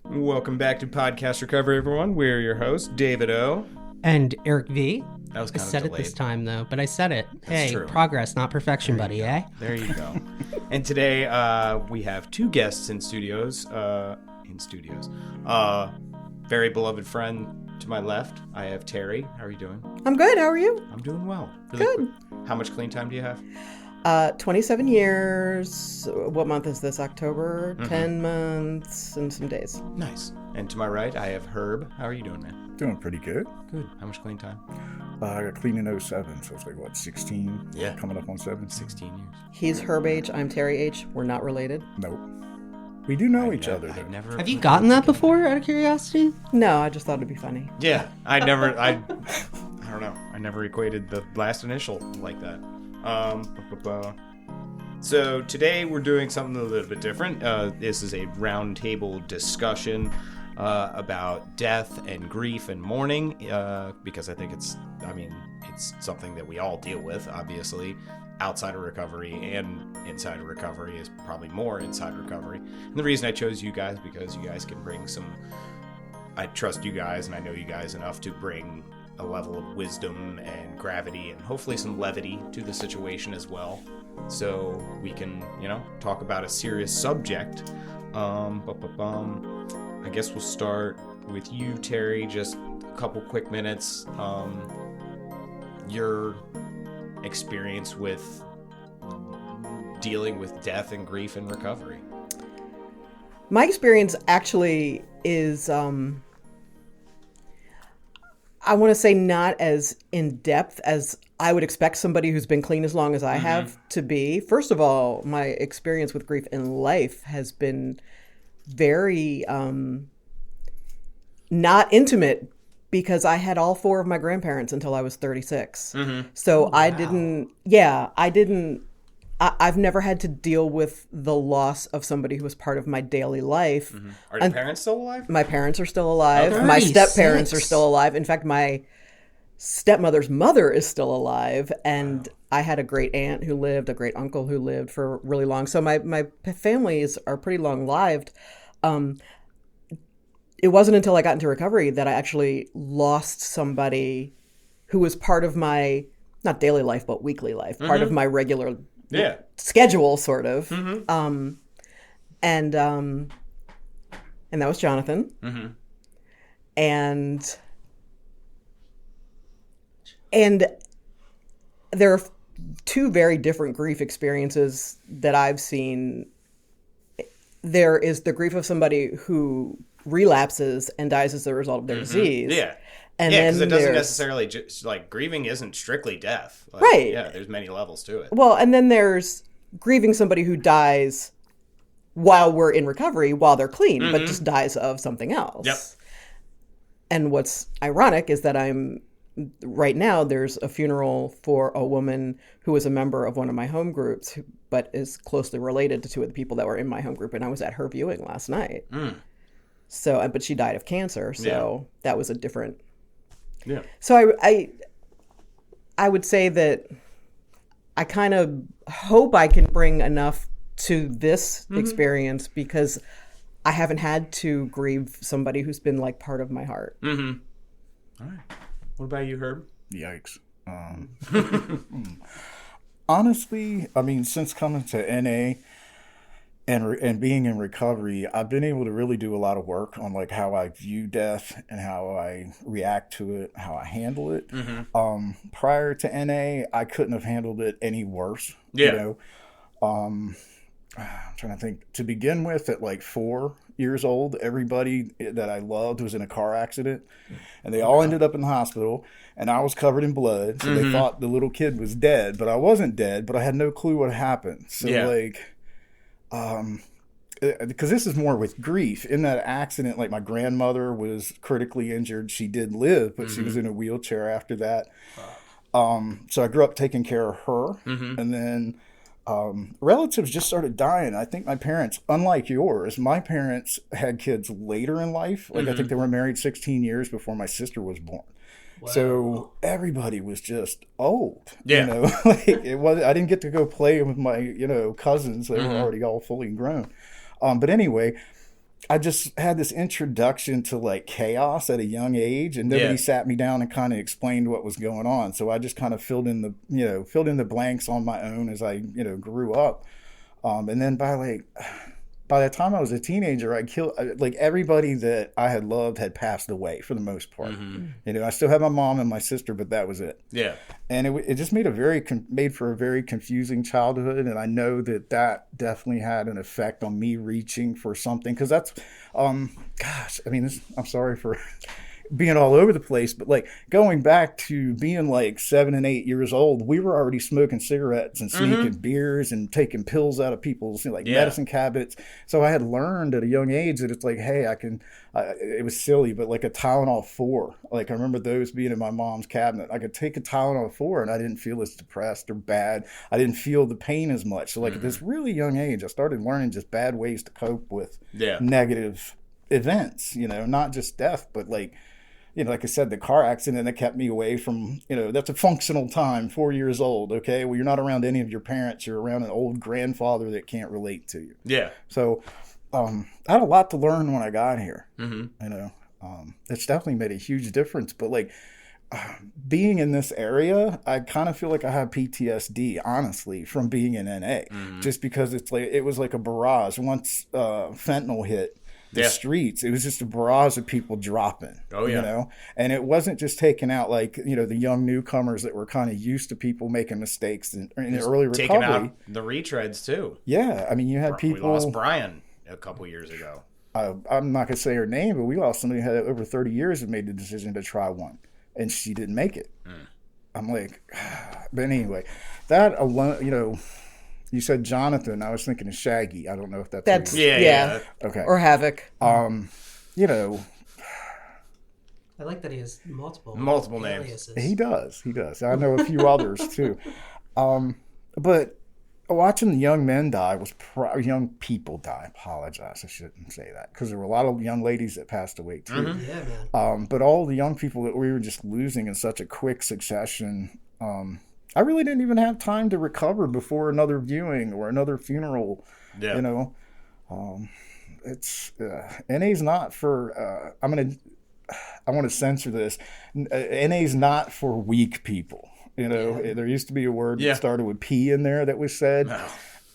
Welcome back to Podcast Recovery, everyone. We're your hosts, David O. And Eric V. That was kind I of said delayed. it this time, though, but I said it. That's hey, true. Progress, not perfection, buddy, eh? There you go. And today, we have two guests in studios. Very beloved friend to my left, I have Terri. How are you doing? I'm good. How are you? I'm doing well. Good. Quick, how much clean time do you have? 27 years. What month is this? October? 10 months and some days. Nice. And to my right, I have Herb. How are you doing, man? Doing pretty good. Good. How much clean time? I got clean in 07, so it's like, what, 16? Yeah. Coming up on 7? 16 years. He's Herb H. I'm Terri H. We're not related. Nope. We do know each other, though. Have you gotten that before, out of curiosity? No, I just thought it'd be funny. Yeah. I don't know. I never equated the last initial like that. So today we're doing something a little bit different. This is a roundtable discussion about death and grief and mourning, because I think it's something that we all deal with, obviously, outside of recovery, and inside of recovery is probably more inside recovery. And the reason I chose you guys, because you guys can bring I trust you guys and I know you guys enough to bring a level of wisdom and gravity and hopefully some levity to the situation as well. So we can, talk about a serious subject. I guess we'll start with you, Terri. Just a couple quick minutes. Your experience with dealing with death and grief and recovery. My experience actually is, I want to say not as in-depth as I would expect somebody who's been clean as long as I have to be. First of all, my experience with grief in life has been very not intimate, because I had all four of my grandparents until I was 36. So I've never had to deal with the loss of somebody who was part of my daily life. Are your parents still alive? My parents are still alive. Okay. My step-parents are still alive. In fact, my stepmother's mother is still alive. And I had a great aunt who lived, a great uncle who lived for really long. So my families are pretty long-lived. It wasn't until I got into recovery that I actually lost somebody who was part of my, not daily life, but weekly life, part of my regular schedule, sort of. And that was Jonathan. And there are two very different grief experiences that I've seen. There is the grief of somebody who relapses and dies as a result of their disease. Yeah. And because then it doesn't necessarily grieving isn't strictly death. Right. Yeah, there's many levels to it. Well, and then there's grieving somebody who dies while we're in recovery, while they're clean, but just dies of something else. Yep. And what's ironic is that right now there's a funeral for a woman who was a member of one of my home groups, but is closely related to two of the people that were in my home group, and I was at her viewing last night. So, but she died of cancer, so that was a different. Yeah. So I would say that I kind of hope I can bring enough to this experience, because I haven't had to grieve somebody who's been like part of my heart. All right. What about you, Herb? Yikes. Honestly, since coming to NA and being in recovery, I've been able to really do a lot of work on like how I view death and how I react to it, how I handle it. Prior to NA, I couldn't have handled it any worse. Yeah. I'm trying to think. To begin with, at like 4 years old, everybody that I loved was in a car accident, and they all ended up in the hospital, and I was covered in blood. So they thought the little kid was dead, but I wasn't dead, but I had no clue what happened. So because this is more with grief. In that accident, like my grandmother was critically injured. She did live, but she was in a wheelchair after that. So I grew up taking care of her, and then relatives just started dying. I think my parents, unlike yours, my parents had kids later in life. Like I think they were married 16 years before my sister was born. So everybody was just old. Yeah. You know, like it was. I didn't get to go play with my, cousins. They were already all fully grown. But anyway, I just had this introduction to like chaos at a young age, and nobody sat me down and kind of explained what was going on. So I just kind of filled in the blanks on my own as I, grew up. And then by the time I was a teenager, I killed like everybody that I had loved had passed away for the most part. I still had my mom and my sister, but that was it. Yeah. And it just made made for a very confusing childhood. And I know that definitely had an effect on me reaching for something. Because that's, I'm sorry for being all over the place, but like going back to being like 7 and 8 years old, we were already smoking cigarettes and sneaking beers and taking pills out of people's medicine cabinets. So I had learned at a young age that it's like, hey, it was silly, but like a Tylenol 4, like I remember those being in my mom's cabinet. I could take a Tylenol 4 and I didn't feel as depressed or bad. I didn't feel the pain as much. So like at this really young age, I started learning just bad ways to cope with negative events, not just death, but like I said, the car accident that kept me away from, that's a functional time, 4 years old, okay? Well, you're not around any of your parents. You're around an old grandfather that can't relate to you. Yeah. So I had a lot to learn when I got here, it's definitely made a huge difference. But, like, being in this area, I kind of feel like I have PTSD, honestly, from being in NA, just because it was like a barrage. Once fentanyl hit the streets, it was just a barrage of people dropping. And it wasn't just taking out like the young newcomers that were kind of used to people making mistakes in the early recovery. Taking out the retreads too. Yeah, I mean you had people. We lost Brian a couple years ago. I'm not gonna say her name, but we lost somebody who had over 30 years and made the decision to try one, and she didn't make it. I'm like, but anyway, that alone, You said Jonathan. I was thinking of Shaggy. I don't know if that's yeah. Okay. Or Havoc. I like that he has multiple names. aliases. He does. I know a few others too. But watching the young men die young people die. Apologize. I shouldn't say that because there were a lot of young ladies that passed away too. Yeah, man. But all the young people that we were just losing in such a quick succession. I really didn't even have time to recover before another viewing or another funeral. Yeah. It's NA's not for. I want to censor this. NA's not for weak people. There used to be a word that started with P in there that was said,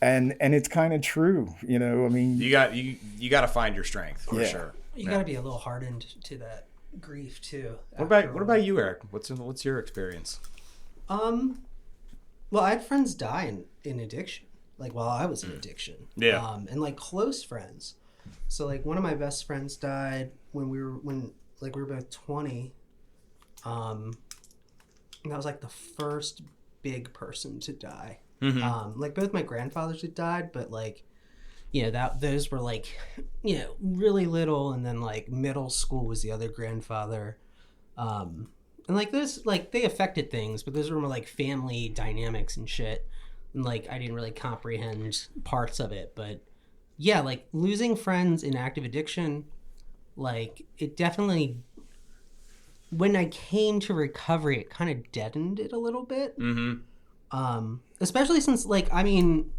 and it's kind of true. I mean, you got to find your strength for sure. You got to be a little hardened to that grief too. What about you, Eric? What's your experience? Well, I had friends die in addiction, like while I was in addiction. Yeah. And like close friends. So like one of my best friends died when we were both 20. And that was like the first big person to die. Like both my grandfathers had died, but like, those were like, really little, and then like middle school was the other grandfather. And like those, like they affected things, but those were more like family dynamics and shit. And like I didn't really comprehend parts of it, but yeah, like losing friends in active addiction, like it definitely. When I came to recovery, it kind of deadened it a little bit. Especially since, like, I mean,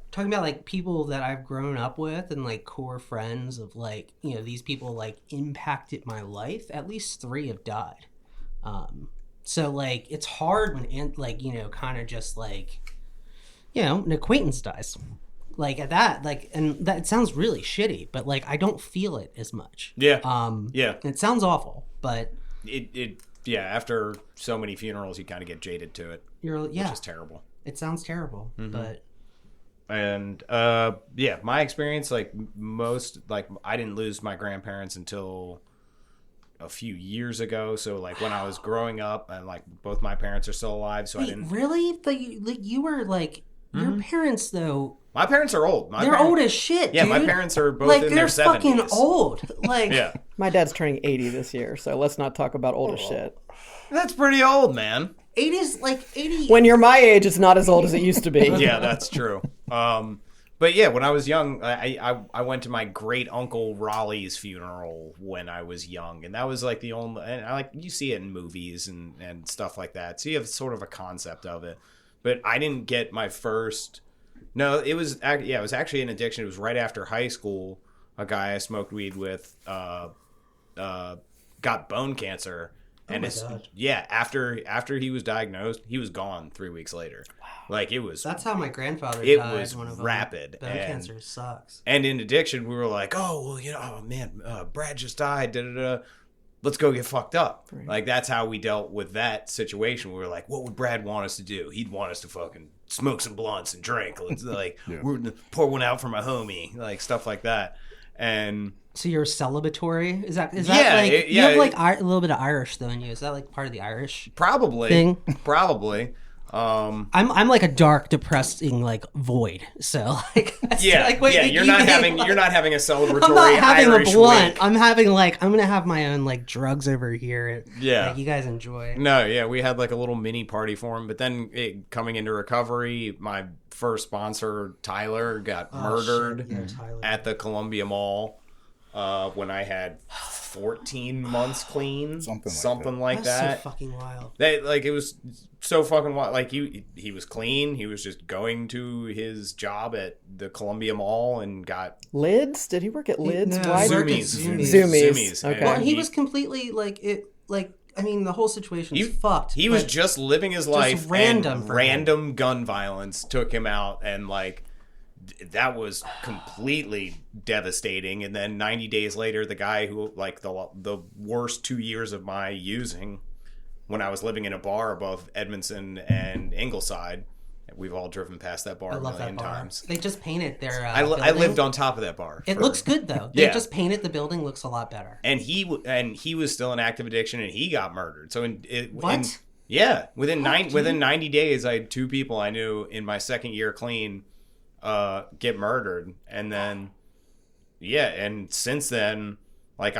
talking about like people that I've grown up with and like core friends of like, these people like impacted my life. At least 3 have died. So like it's hard when kind of just like, an acquaintance dies. Like at that, like, and that it sounds really shitty, but like I don't feel it as much. Yeah. It sounds awful, but after so many funerals, you kind of get jaded to it. Which is terrible. It sounds terrible, but. And my experience, like I didn't lose my grandparents until a few years ago. So like when I was growing up, and like both my parents are still alive, so I didn't really. You were like your parents though. My parents are old. They're old as shit. Yeah, dude. my parents are both in their 70s. They're fucking old. Like my dad's turning 80 this year, so let's not talk about old as shit. That's pretty old, man. 80's like 80. When you're my age, it's not as old as it used to be. Yeah, that's true. But yeah, when I was young, I went to my great uncle Raleigh's funeral when I was young, and that was like the only. And you see it in movies and stuff like that, so you have sort of a concept of it. But I didn't get my first. No, it was actually an addiction. It was right after high school. A guy I smoked weed with got bone cancer. And after he was diagnosed, he was gone 3 weeks later. Wow. Like, it was... That's how my grandfather died. It was rapid. Bone cancer sucks. And in addiction, we were like, oh, well, oh, man, Brad just died. Da-da-da. Let's go get fucked up. Right. Like, that's how we dealt with that situation. We were like, what would Brad want us to do? He'd want us to fucking smoke some blunts and drink. Let's, like, we're gonna pour one out for my homie. Like, stuff like that. And... So you're celebratory? Is that like you have like a little bit of Irish though in you? Is that like part of the Irish thing? Probably. I'm like a dark, depressing like void. So like you're not having a celebratory. I'm not having Irish a blunt. week. I'm having I'm gonna have my own like drugs over here. Yeah, like, you guys enjoy. No, yeah, we had like a little mini party for him, but then coming into recovery, my first sponsor Tyler got murdered at the Columbia Mall. When I had 14 months clean, something like that. That's so fucking wild. It was so fucking wild. Like, he was clean. He was just going to his job at the Columbia Mall and got Lids. Did he work at Lids? No, Zoomies. Okay. Well, he was completely I mean, the whole situation was fucked. He was just living his life. Random gun violence took him out, and that was completely devastating. And then 90 days later, the guy who the worst 2 years of my using, when I was living in a bar above Edmondson and Ingleside, we've all driven past that bar a million times. They just painted their I lived on top of that bar. It looks good though. They just painted the building, looks a lot better. And he was still in active addiction, and he got murdered. So within 90 days, I had 2 people I knew in my second year clean get murdered. And then and since then, as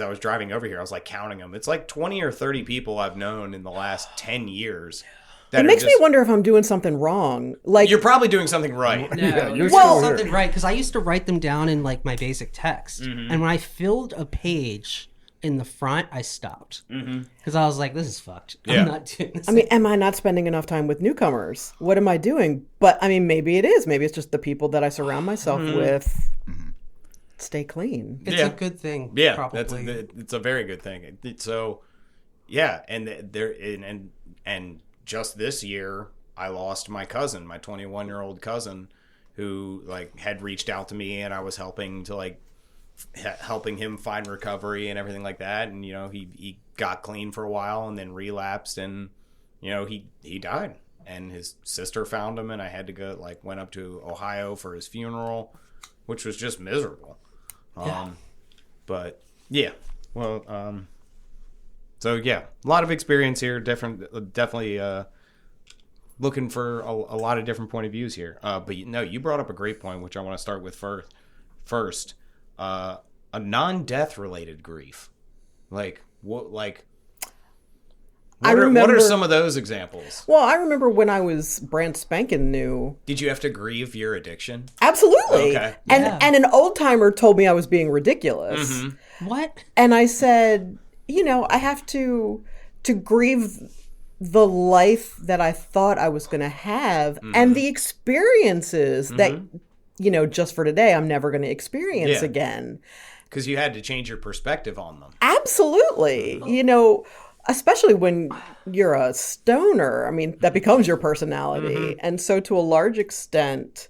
I was driving over here, I was counting them. It's 20 or 30 people I've known in the last 10 years. It makes me wonder if I'm doing something wrong. You're probably doing something right. No, you're doing something right, because I used to write them down in my basic text, and when I filled a page in the front, I stopped because I was like, "This is fucked. I'm not doing this." I mean, am I not spending enough time with newcomers? What am I doing? But I mean, maybe it is. Maybe it's just the people that I surround myself with stay clean. It's a good thing. Yeah, probably. It's a very good thing. So, and just this year, I lost my cousin, my 21-year-old cousin, who had reached out to me, and I was helping him find recovery and everything like that. And he got clean for a while and then relapsed, and he died. And his sister found him, and I had to go went up to Ohio for his funeral, which was just miserable. But so a lot of experience here. Definitely looking for a lot of different point of views here. But you brought up a great point, which I want to start with first. A non-death related grief. What are some of those examples? Well, I remember when I was brand spanking new. Did you have to grieve your addiction? Absolutely. Okay. And an old timer told me I was being ridiculous. Mm-hmm. What? And I said, I have to grieve the life that I thought I was going to have and the experiences that, just for today, I'm never going to experience again. Because you had to change your perspective on them. Absolutely. Especially when you're a stoner, I mean, that becomes your personality. Mm-hmm. And so to a large extent,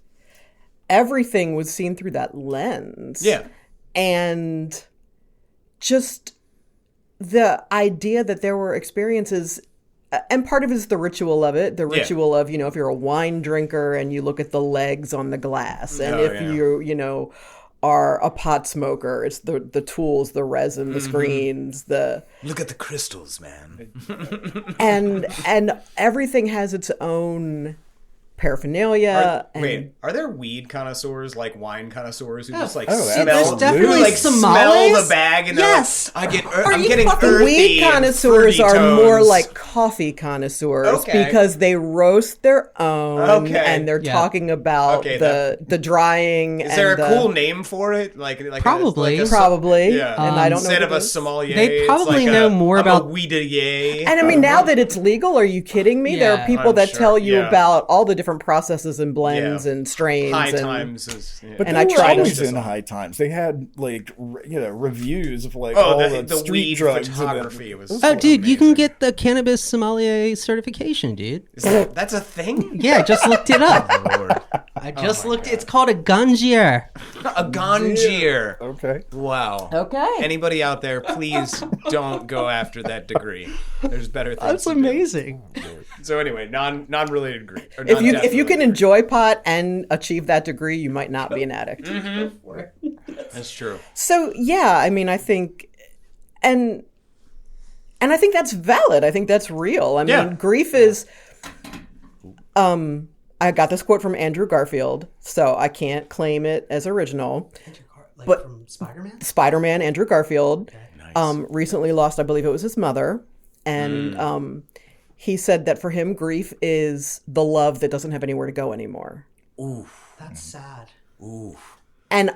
everything was seen through that lens. Yeah. And just the idea that there were experiences, and part of it is the ritual of it, of, if you're a wine drinker and you look at the legs on the glass, and you are a pot smoker, it's the tools, the resin, the screens, look at the crystals, man. and everything has its own paraphernalia. Are there weed connoisseurs like wine connoisseurs who just like absolutely. There's smell, definitely who, like smell Somali's. the bag and they're Yes. like, I'm getting The earthy weed and connoisseurs fruity are tones. more like coffee connoisseurs Okay. because they roast their own Okay. and they're talking about Okay, the drying. Is there and a cool name for it? Like Probably. Probably. Yeah. And I don't know. Instead what of it a is. sommelier, They it's probably like know more I'm about- a weedier. And I mean, now that it's legal, are you kidding me? There Yeah. are people I'm that sure, tell you yeah. about all the different processes and blends Yeah. and strains. High and, Times is. Yeah. But And they I were tried always to- in High Times. They had like reviews of like Oh, all the the street weed drugs and photography was. Oh, dude, you can amazing. get the cannabis sommelier certification, dude. That's a thing. Yeah, I just looked it up. Lord. I just looked. It's called a ganjier. A ganjier. Okay. Wow. Okay. Anybody out there, please don't go after that degree. There's better things. That's to do. amazing. So anyway, non-related degree. Or If you non-death can related. enjoy pot and achieve that degree, you might not be an addict. That's true. So yeah, I mean, I think, and I think that's valid. I think that's real. I mean, Yeah. grief is. I got this quote from Andrew Garfield, so I can't claim it as original. Like But- from Spider-Man? Spider-Man, Andrew Garfield, Nice. recently lost, I believe it was his mother, and he said that for him, grief is the love that doesn't have anywhere to go anymore. That's sad. And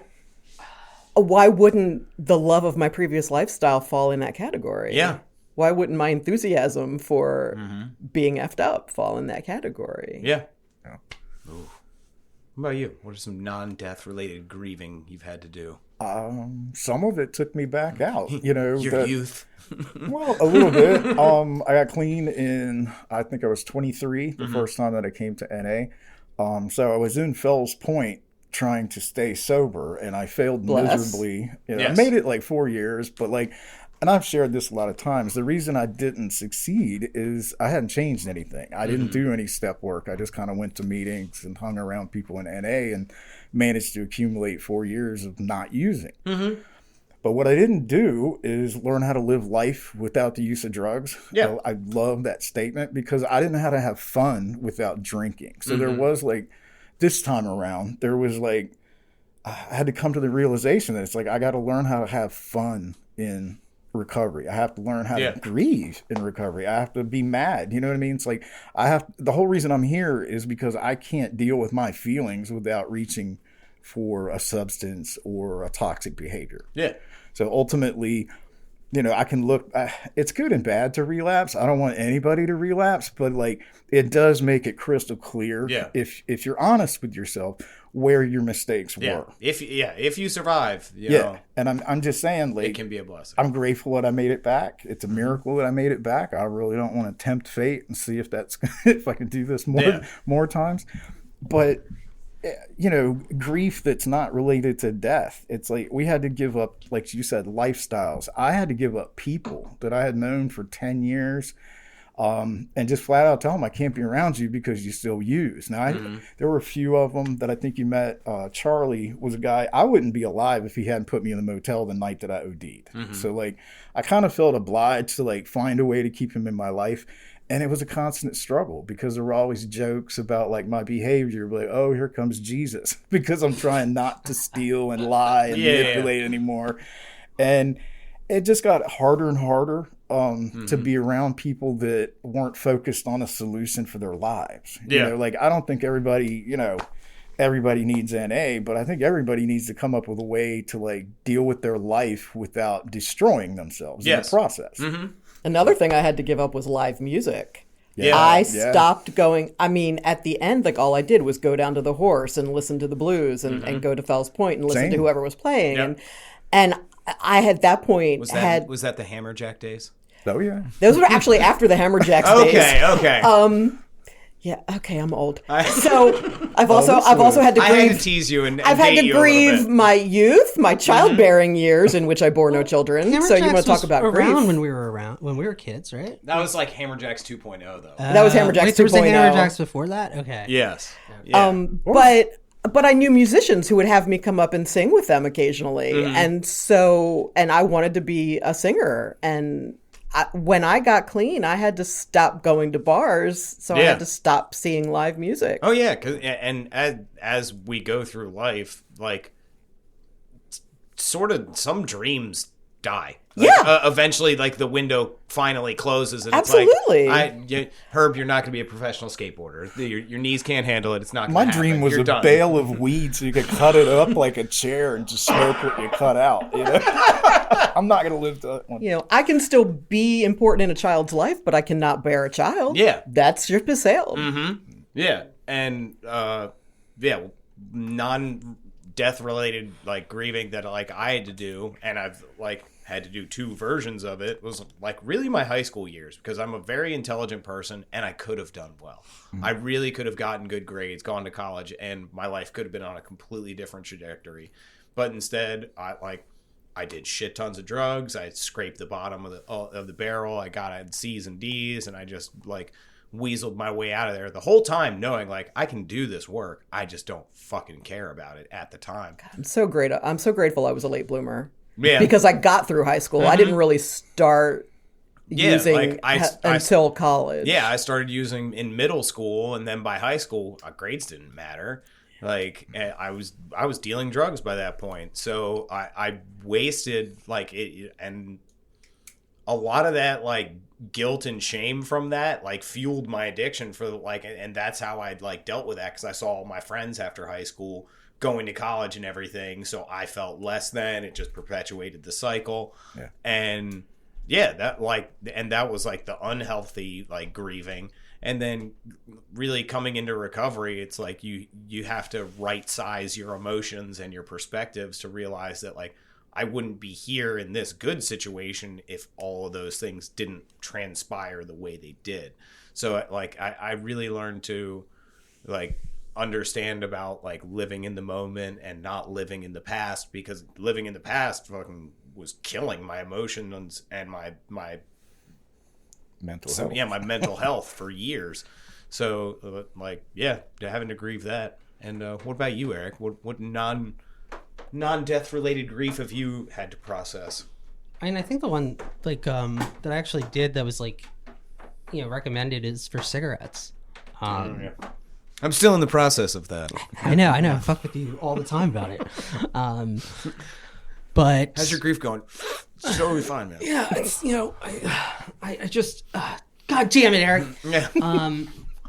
why wouldn't the love of my previous lifestyle fall in that category? Yeah. Why wouldn't my enthusiasm for being effed up fall in that category? Yeah. Ooh. What about you? What are some non-death related grieving you've had to do? Some of it took me back out. You know, Your youth. well, a little bit. I got clean in, I think I was 23 the first time that I came to NA. So I was in Fells Point trying to stay sober, and I failed Bless. miserably. You know, Yes. I made it like 4 years, but like, and I've shared this a lot of times. The reason I didn't succeed is I hadn't changed anything. I didn't do any step work. I just kind of went to meetings and hung around people in NA and managed to accumulate 4 years of not using. But what I didn't do is learn how to live life without the use of drugs. Yeah. So I love that statement because I didn't know how to have fun without drinking. So there was like, this time around, there was like, I had to come to the realization that it's like, I got to learn how to have fun in recovery. I have to learn how to grieve in recovery. I have to be mad. You know what I mean? It's like, the whole reason I'm here is because I can't deal with my feelings without reaching for a substance or a toxic behavior. Yeah. So ultimately, you know, I can look, it's good and bad to relapse. I don't want anybody to relapse, but like it does make it crystal clear if you're honest with yourself where your mistakes Yeah. were. If you survive, you know, And I'm just saying, like, it can be a blessing. I'm grateful that I made it back. It's a miracle that I made it back. I really don't want to tempt fate and see if that's if I can do this more times. But you know, grief that's not related to death. It's like we had to give up, like you said, lifestyles. I had to give up people that I had known for 10 years. And just flat out tell them I can't be around you because you still use. Now, there were a few of them that I think you met. Charlie was a guy, I wouldn't be alive if he hadn't put me in the motel the night that I OD'd. So like, I kind of felt obliged to like find a way to keep him in my life. And it was a constant struggle because there were always jokes about like my behavior, like, oh, here comes Jesus, because I'm trying not to steal and lie and manipulate anymore. And it just got harder and harder to be around people that weren't focused on a solution for their lives. You know, like I don't think everybody needs NA, but I think everybody needs to come up with a way to like deal with their life without destroying themselves in the process. Another thing I had to give up was live music. Yeah. I stopped going. I mean, at the end, like all I did was go down to the Horse and listen to the blues and go to Fells Point and listen to whoever was playing. And I had that point was that the Hammerjack days? Oh yeah. those were actually after the Hammerjacks days. Okay. Yeah, okay, I'm old. So I've also had to I grieve. had to tease you and I've had date to you a little grieve bit. my youth, my childbearing years in which I bore no children. So you want to talk about grief? when we were kids, right? That was like Hammerjacks 2.0 though. That was Hammerjacks Wait, there was a 2.0. Hammerjacks before that? Okay. Yes. Yeah. But I knew musicians who would have me come up and sing with them occasionally. And I wanted to be a singer, and when I got clean, I had to stop going to bars, so I had to stop seeing live music. Oh yeah, and as we go through life, like sort of some dreams die. Like, eventually, like the window finally closes, and Absolutely. it's like, Herb, you're not going to be a professional skateboarder. Your knees can't handle it. It's not. My gonna dream happen. was You're a done. bale of weed so you could cut it up like a chair and just smoke what you cut out. You know, I'm not going to live to that one. You know, I can still be important in a child's life, but I cannot bear a child. Yeah, that ship has sailed. Mm-hmm. Yeah, and non-death related like grieving that like I had to do, and I've like had to do 2 versions of it, was like really my high school years, because I'm a very intelligent person and I could have done well. I really could have gotten good grades, gone to college, and my life could have been on a completely different trajectory. But instead, I did shit tons of drugs. I scraped the bottom of the barrel. I had C's and D's, and I just like weaseled my way out of there the whole time, knowing like I can do this work. I just don't fucking care about it at the time. I'm so grateful I was a late bloomer. Yeah, because I got through high school. I didn't really start using like until college. Yeah, I started using in middle school, and then by high school, grades didn't matter. Like I was dealing drugs by that point, so I wasted like it, and a lot of that like guilt and shame from that like fueled my addiction for like, and that's how I like dealt with that, because I saw all my friends after high school going to college and everything, so I felt less than. It just perpetuated the cycle. And that was like the unhealthy like grieving. And then really coming into recovery, it's like you have to right size your emotions and your perspectives to realize that like I wouldn't be here in this good situation if all of those things didn't transpire the way they did. So like I really learned to like understand about like living in the moment and not living in the past, because living in the past fucking was killing my emotions and my mental health. My mental health for years. So having to grieve that. And what about you, Eric? What non-death related grief have you had to process? I mean, I think the one like that I actually did that was like, recommended is for cigarettes. I'm still in the process of that. I know. I fuck with you all the time about it. But how's your grief going? It's totally fine, man. Yeah, it's I just God damn it, Eric. Yeah.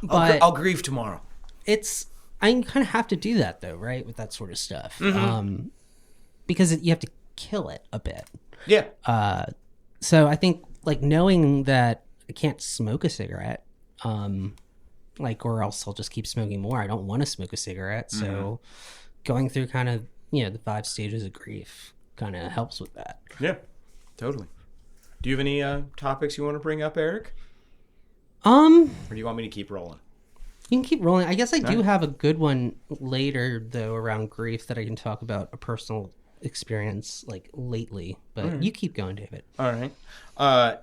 But I'll grieve tomorrow. I kind of have to do that though, right? With that sort of stuff, because you have to kill it a bit. Yeah. So I think like knowing that I can't smoke a cigarette, or else I'll just keep smoking more. I don't want to smoke a cigarette. So going through kind of, the 5 stages of grief kind of helps with that. Yeah, totally. Do you have any topics you want to bring up, Eric? Or do you want me to keep rolling? You can keep rolling. I guess I do have a good one later though around grief that I can talk about a personal experience like lately, but you keep going, David. All right.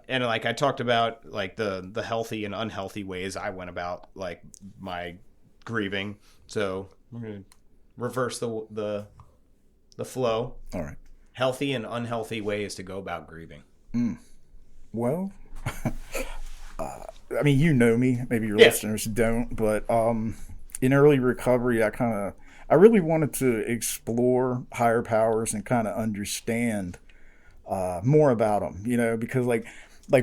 And like I talked about like the healthy and unhealthy ways I went about like my grieving. So we're gonna reverse the flow. All right. Healthy and unhealthy ways to go about grieving. Well, I mean, you know me. Maybe your listeners don't, but in early recovery, I really wanted to explore higher powers and kind of understand more about them, because like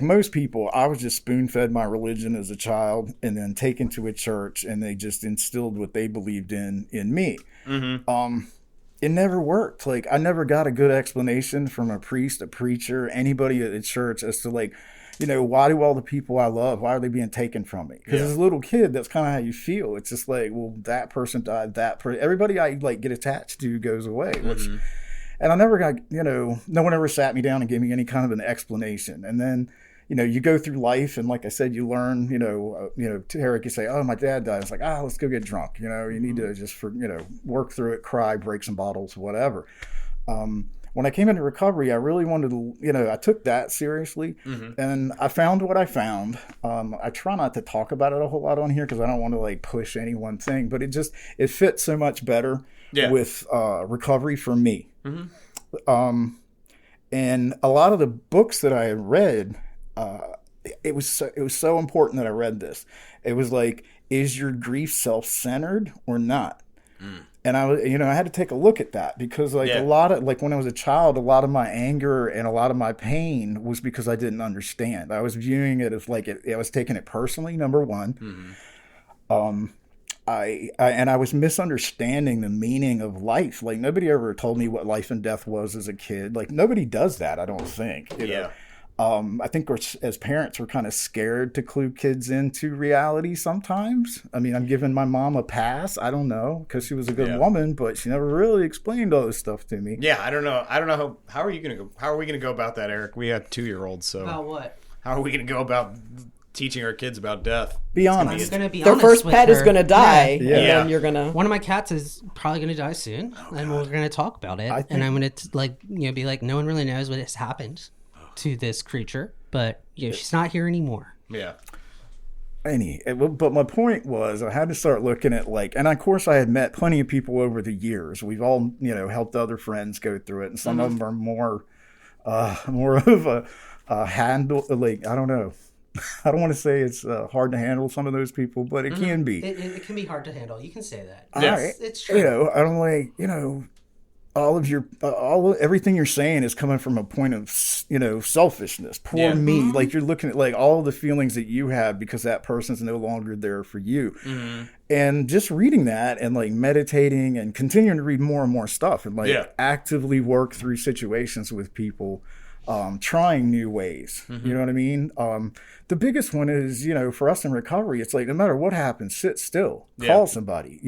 most people, I was just spoon-fed my religion as a child and then taken to a church, and they just instilled what they believed in me. It never worked. Like, I never got a good explanation from a priest, a preacher, anybody at the church as to like, why do all the people I love, why are they being taken from me? Because as a little kid, that's kind of how you feel. It's just like, well, that person died, everybody I like get attached to goes away, and I never got, no one ever sat me down and gave me any kind of an explanation. And then, you go through life, and like I said, you learn, to Eric, you say, oh, my dad died. It's like, let's go get drunk. You need to just, work through it, cry, break some bottles, whatever. When I came into recovery, I really wanted to, I took that seriously, and I found what I found. I try not to talk about it a whole lot on here because I don't want to like push any one thing, but it fits so much better with recovery for me. And a lot of the books that I had read it was so important that I read this. It was like, is your grief self-centered or not? And I had to take a look at that, because like a lot of, like when I was a child, a lot of my anger and a lot of my pain was because I didn't understand. I was viewing it as like I was taking it personally, number one. I was misunderstanding the meaning of life. Like, nobody ever told me what life and death was as a kid. Like, nobody does that, I don't think. You know? I think as parents, we're kind of scared to clue kids into reality sometimes. I mean, I'm giving my mom a pass. I don't know, because she was a good woman, but she never really explained all this stuff to me. Yeah, I don't know. How are we gonna go about that, Eric? We have 2-year-olds, so About what? how are we gonna go about teaching our kids about death? Be honest. I'm gonna be Their honest first with pet her. is going to die, Yeah. and Yeah. then you're going to... One of my cats is probably going to die soon, and we're going to talk about it. I think- And I'm going to be like, no one really knows what has happened to this creature, but she's not here anymore. Yeah. But my point was, I had to start looking at and of course I had met plenty of people over the years. We've all, helped other friends go through it, and some of them are more of a handle. Like, I don't know. I don't want to say it's hard to handle some of those people, but it can be. It can be hard to handle. You can say that. Yes. It's true. I don't like, everything you're saying is coming from a point of, selfishness. Poor me. Like, you're looking at all the feelings that you have because that person's no longer there for you. And just reading that and meditating and continuing to read more and more stuff and actively work through situations with people, trying new ways. You know what I mean? The biggest one is, for us in recovery, it's like, no matter what happens, sit still, call somebody,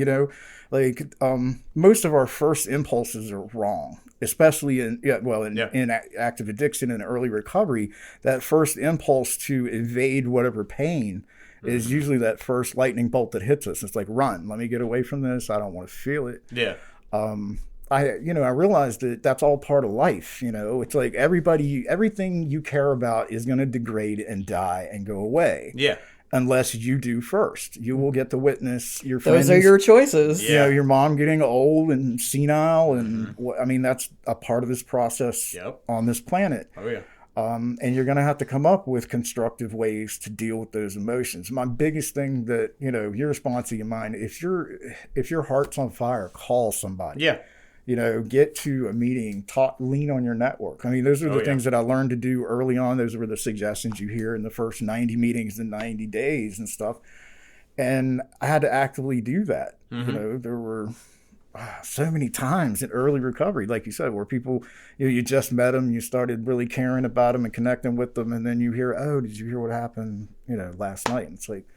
most of our first impulses are wrong, especially in active addiction and early recovery. That first impulse to evade whatever pain is usually that first lightning bolt that hits us. It's like, run, let me get away from this. I don't want to feel it. Yeah. I realized that that's all part of life. It's like everything you care about is going to degrade and die and go away. Yeah. Unless you do first. You will get to witness your friends. Those are your choices. Your mom getting old and senile. And that's a part of this process on this planet. Oh, yeah. And you're going to have to come up with constructive ways to deal with those emotions. My biggest thing that, your response to your mind, if your heart's on fire, call somebody. Yeah. Get to a meeting, lean on your network. I mean, those are the things that I learned to do early on. Those were the suggestions you hear in the first 90 meetings in 90 days and stuff. And I had to actively do that. There were so many times in early recovery, like you said, where people, you just met them, you started really caring about them and connecting with them. And then you hear, oh, did you hear what happened, last night? And it's like,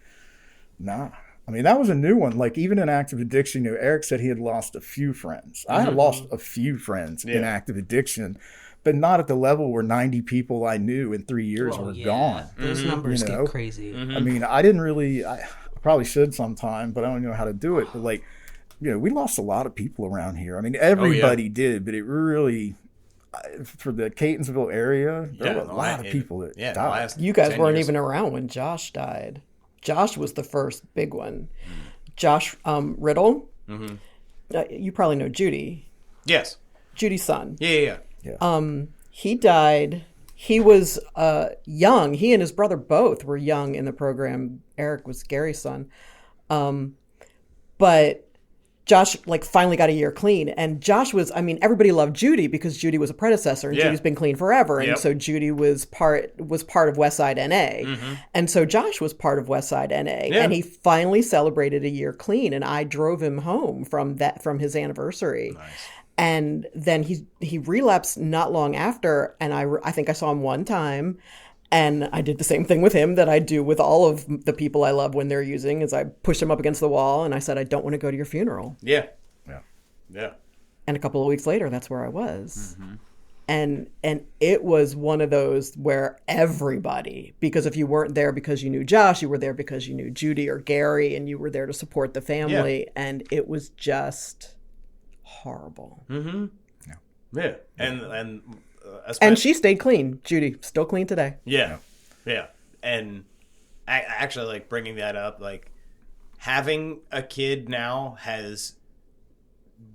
nah. I mean, that was a new one. Like, even in active addiction, Eric said he had lost a few friends. I had lost a few friends in active addition, but not at the level where 90 people I knew in 3 years were gone. Those numbers get crazy. I mean, I probably should sometime, but I don't know how to do it. But we lost a lot of people around here. I mean, everybody did, but it really, for the Catonsville area, there were a lot of people that died. You guys weren't even around when Josh died. Josh was the first big one. Josh Riddle. You probably know Judy. Yes. Judy's son. Yeah. He died. He was young. He and his brother both were young in the program. Eric was Gary's son. But Josh finally got a year clean, and Josh was, everybody loved Judy because Judy was a predecessor and Judy's been clean forever. And so Judy was part of Westside NA. And so Josh was part of Westside NA, and he finally celebrated a year clean, and I drove him home from his anniversary. Nice. And then he relapsed not long after, and I think I saw him one time. And I did the same thing with him that I do with all of the people I love when they're using, is I pushed him up against the wall and I said, I don't want to go to your funeral. Yeah. And a couple of weeks later, that's where I was. And it was one of those where everybody, because if you weren't there because you knew Josh, you were there because you knew Judy or Gary, and you were there to support the family. And it was just horrible. Yeah. And she stayed clean. Judy, still clean today. Yeah. And actually, bringing that up, having a kid now has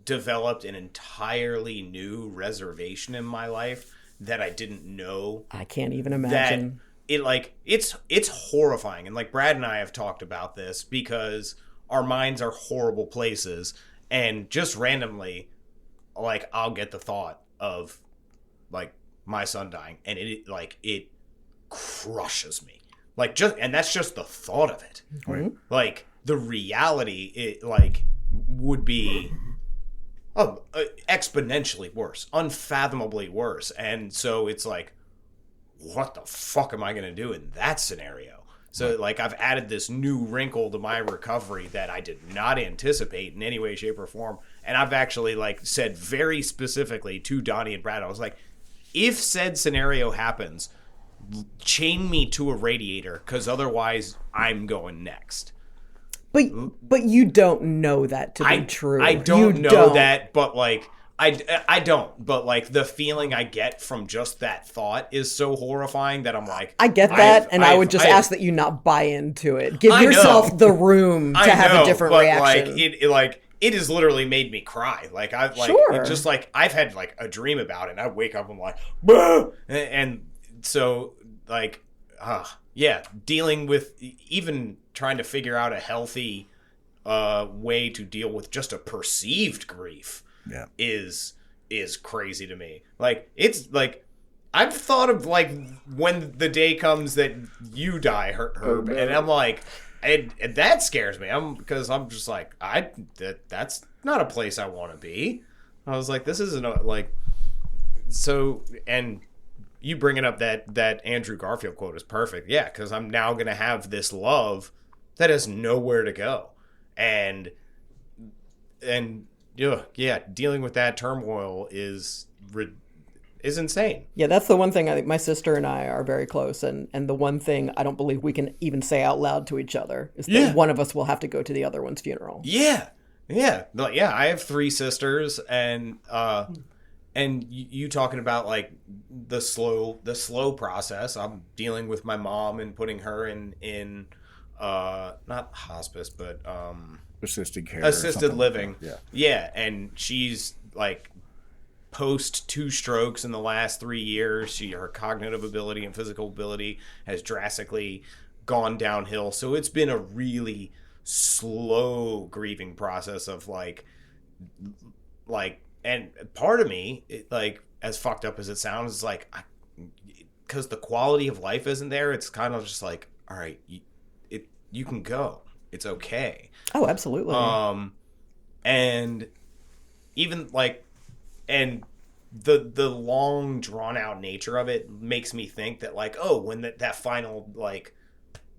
developed an entirely new reservation in my life that I didn't know. I can't even imagine. it's horrifying. And like Brad and I have talked about this because our minds are horrible places, and just randomly, like, I'll get the thought of like my son dying, and it crushes me. Like, and that's just the thought of it. Right. Like, the reality, it like would be exponentially worse, unfathomably worse. And so it's like, what the fuck am I going to do in that scenario? So like, I've added this new wrinkle to my recovery that I did not anticipate in any way, shape, or form. And I've actually like said very specifically to Donnie and Brad, I was like, if said scenario happens, chain me to a radiator, because otherwise I'm going next. But you don't know that to be true. I don't know that, but like I don't. But like, the feeling I get from just that thought is so horrifying that I'm like, I get that, and I would just ask that you not buy into it. Give yourself the room to have a different reaction. Like, it has literally made me cry. Like, I've like just like I've had like a dream about it, and I wake up and I'm like, bah! And so like, yeah, dealing with, even trying to figure out a healthy way to deal with just a perceived grief is crazy to me. Like, it's like, I've thought of like when the day comes that you die, Herb, and I'm like, and that scares me. Because I'm just like, that's not a place I want to be. I was like, this isn't like, so, and you bringing up that Andrew Garfield quote is perfect. Yeah, because I'm now going to have this love that has nowhere to go. And yeah, dealing with that turmoil is insane. Yeah, that's the one thing. I think my sister and I are very close, and the one thing I don't believe we can even say out loud to each other is that one of us will have to go to the other one's funeral. Yeah. I have 3 sisters, and you talking about like the slow process. I'm dealing with my mom and putting her in not hospice, but assisted care, assisted living. Like yeah, and she's like post 2 strokes in the last 3 years. Her cognitive ability and physical ability has drastically gone downhill. So it's been a really slow grieving process of like, and part of me, like, as fucked up as it sounds, is like, because the quality of life isn't there, it's kind of just like, all right, you can go. It's okay. Oh, absolutely. And even like, and the long drawn out nature of it makes me think that like, oh, when that final like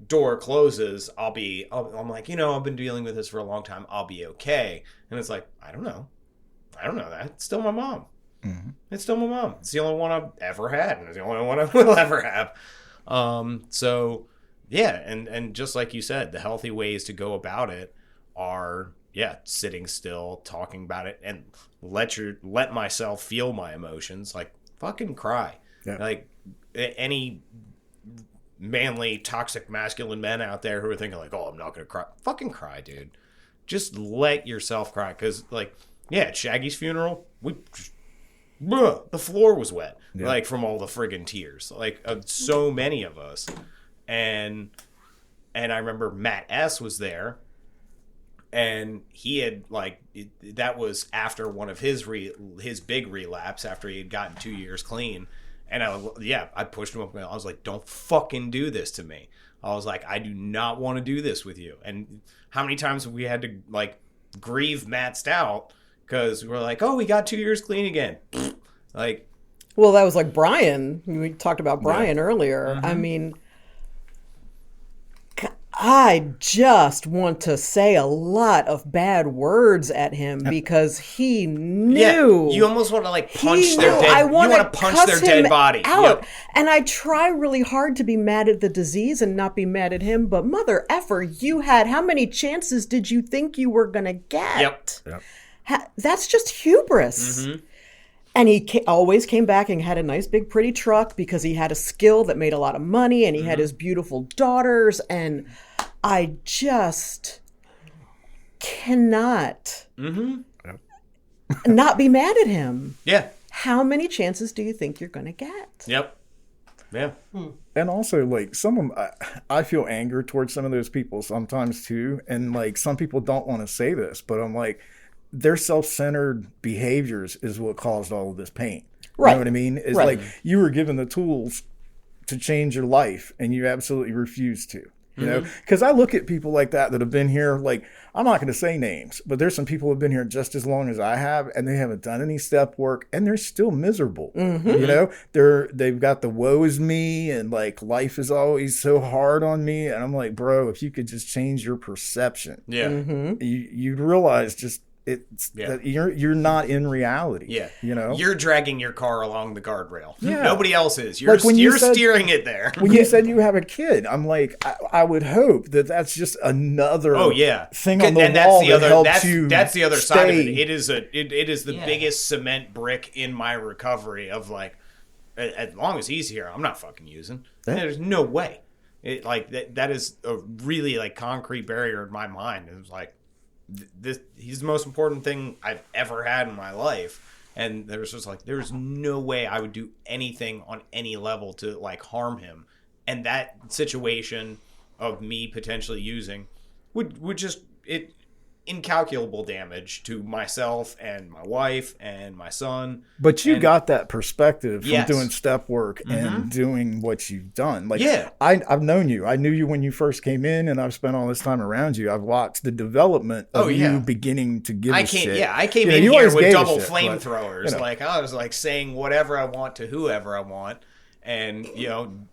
door closes, I'm like, I've been dealing with this for a long time, I'll be okay. And it's like, I don't know that. It's still my mom. Mm-hmm. It's still my mom. It's the only one I've ever had, and it's the only one I will ever have. So yeah, and just like you said, the healthy ways to go about it are, sitting still, talking about it, and let myself feel my emotions. Like, fucking cry. Yeah. Like, any manly, toxic, masculine men out there who are thinking like, oh, I'm not gonna cry. Fucking cry, dude. Just let yourself cry. Because like, at Shaggy's funeral, the floor was wet, like, from all the friggin' tears, like, so many of us. And I remember Matt S. was there, and he had like, that was after one of his big relapse after he had gotten 2 years clean. And I pushed him up. I was like, don't fucking do this to me. I was like, I do not want to do this with you. And how many times have we had to like grieve Matt Stout because we're like, oh, we got 2 years clean again. Like, well, that was like Brian. We talked about Brian earlier. Mm-hmm. I mean, I just want to say a lot of bad words at him because he knew. Yeah, you almost want to like punch their dead. You want to punch their dead body out. Yep. And I try really hard to be mad at the disease and not be mad at him. But mother effer, you had how many chances did you think you were gonna get? Yep. That's just hubris. Mm-hmm. And he always came back and had a nice, big, pretty truck because he had a skill that made a lot of money, and he had his beautiful daughters. And I just cannot not be mad at him. Yeah. How many chances do you think you're going to get? Yep. Yeah. And also, like, I feel anger towards some of those people sometimes too. And like, some people don't want to say this, but I'm like, their self-centered behaviors is what caused all of this pain. Right. You know what I mean? It's Right. like you were given the tools to change your life and you absolutely refuse to. You know, because I look at people like that have been here, like, I'm not going to say names, but there's some people who have been here just as long as I have, and they haven't done any step work, and they're still miserable. You know, they've got the woe is me, and like life is always so hard on me, and I'm like, bro, if you could just change your perception, you'd realize just that you're not in reality. Yeah. You know, you're dragging your car along the guardrail. Yeah. Nobody else is. You're Like when you said- steering it there. when you said you have a kid, I'm like, I would hope that that's just another thing on the and wall that's the that other helps you. that's the other side of it. stay. It is the biggest cement brick in my recovery of like, as long as he's here, I'm not fucking using. Yeah. There's no way. It like that is a really like concrete barrier in my mind. It was like, he's the most important thing I've ever had in my life, and there's just like there's no way I would do anything on any level to like harm him, and that situation of me potentially using would just incalculable damage to myself and my wife and my son. But you got that perspective from Yes. doing step work and doing what you've done. Like, Yeah. I've known you. I knew you when you first came in, and I've spent all this time around you. I've watched the development of you beginning to give a shit. I came You know, in you here always with gave a double shit, but, flamethrowers. you know. Like I was like saying whatever I want to whoever I want, and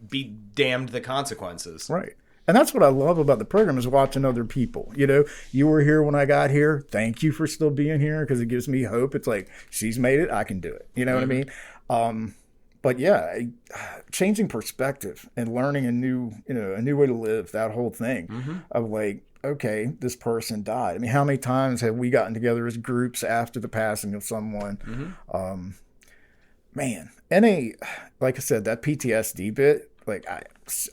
be damned the consequences. Right. And that's what I love about the program is watching other people. You know, you were here when I got here. Thank you for still being here because it gives me hope. It's like, she's made it. I can do it. You know what I mean? But yeah, changing perspective and learning a new way to live, that whole thing of like, okay, this person died. I mean, how many times have we gotten together as groups after the passing of someone? Man, like I said, that PTSD bit, like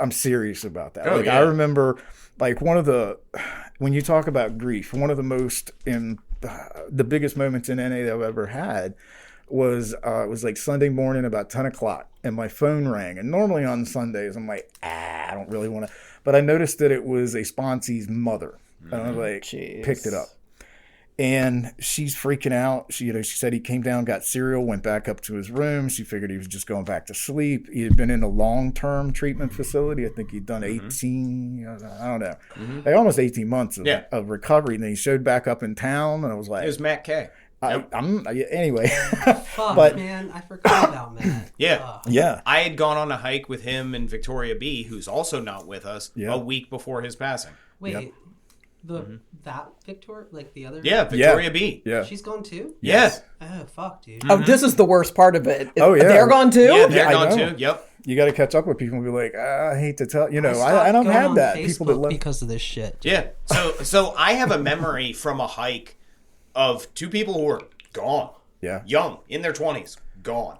I'm serious about that. I remember like when you talk about grief, one of the most the biggest moments in NA that I've ever had was it was like Sunday morning about 10 o'clock and my phone rang. And normally on Sundays, I'm like, I don't really want to, but I noticed that it was a sponsee's mother. And I was like, picked it up. And she's freaking out. She said he came down, got cereal, went back up to his room. She figured he was just going back to sleep. He had been in a long-term treatment facility. I think he'd done 18, I don't know, like almost 18 months of recovery. And then he showed back up in town, and I was like, It was Matt K. Anyway. Fuck, man, I forgot about Matt. Yeah. I had gone on a hike with him and Victoria B, who's also not with us, a week before his passing. Wait, that Victoria, like the other? Yeah, Victoria B. Yeah. She's gone too? Yes. Oh, fuck, dude. Oh, this is the worst part of it. Oh, yeah. They're gone too? Yeah, they're I gone know. too. Yep. You got to catch up with people and be like, I hate to tell, I stopped don't going have on that. Facebook People that love. because of this shit. Yeah. So I have a memory from a hike of two people who were gone. Yeah. Young, in their 20s, gone.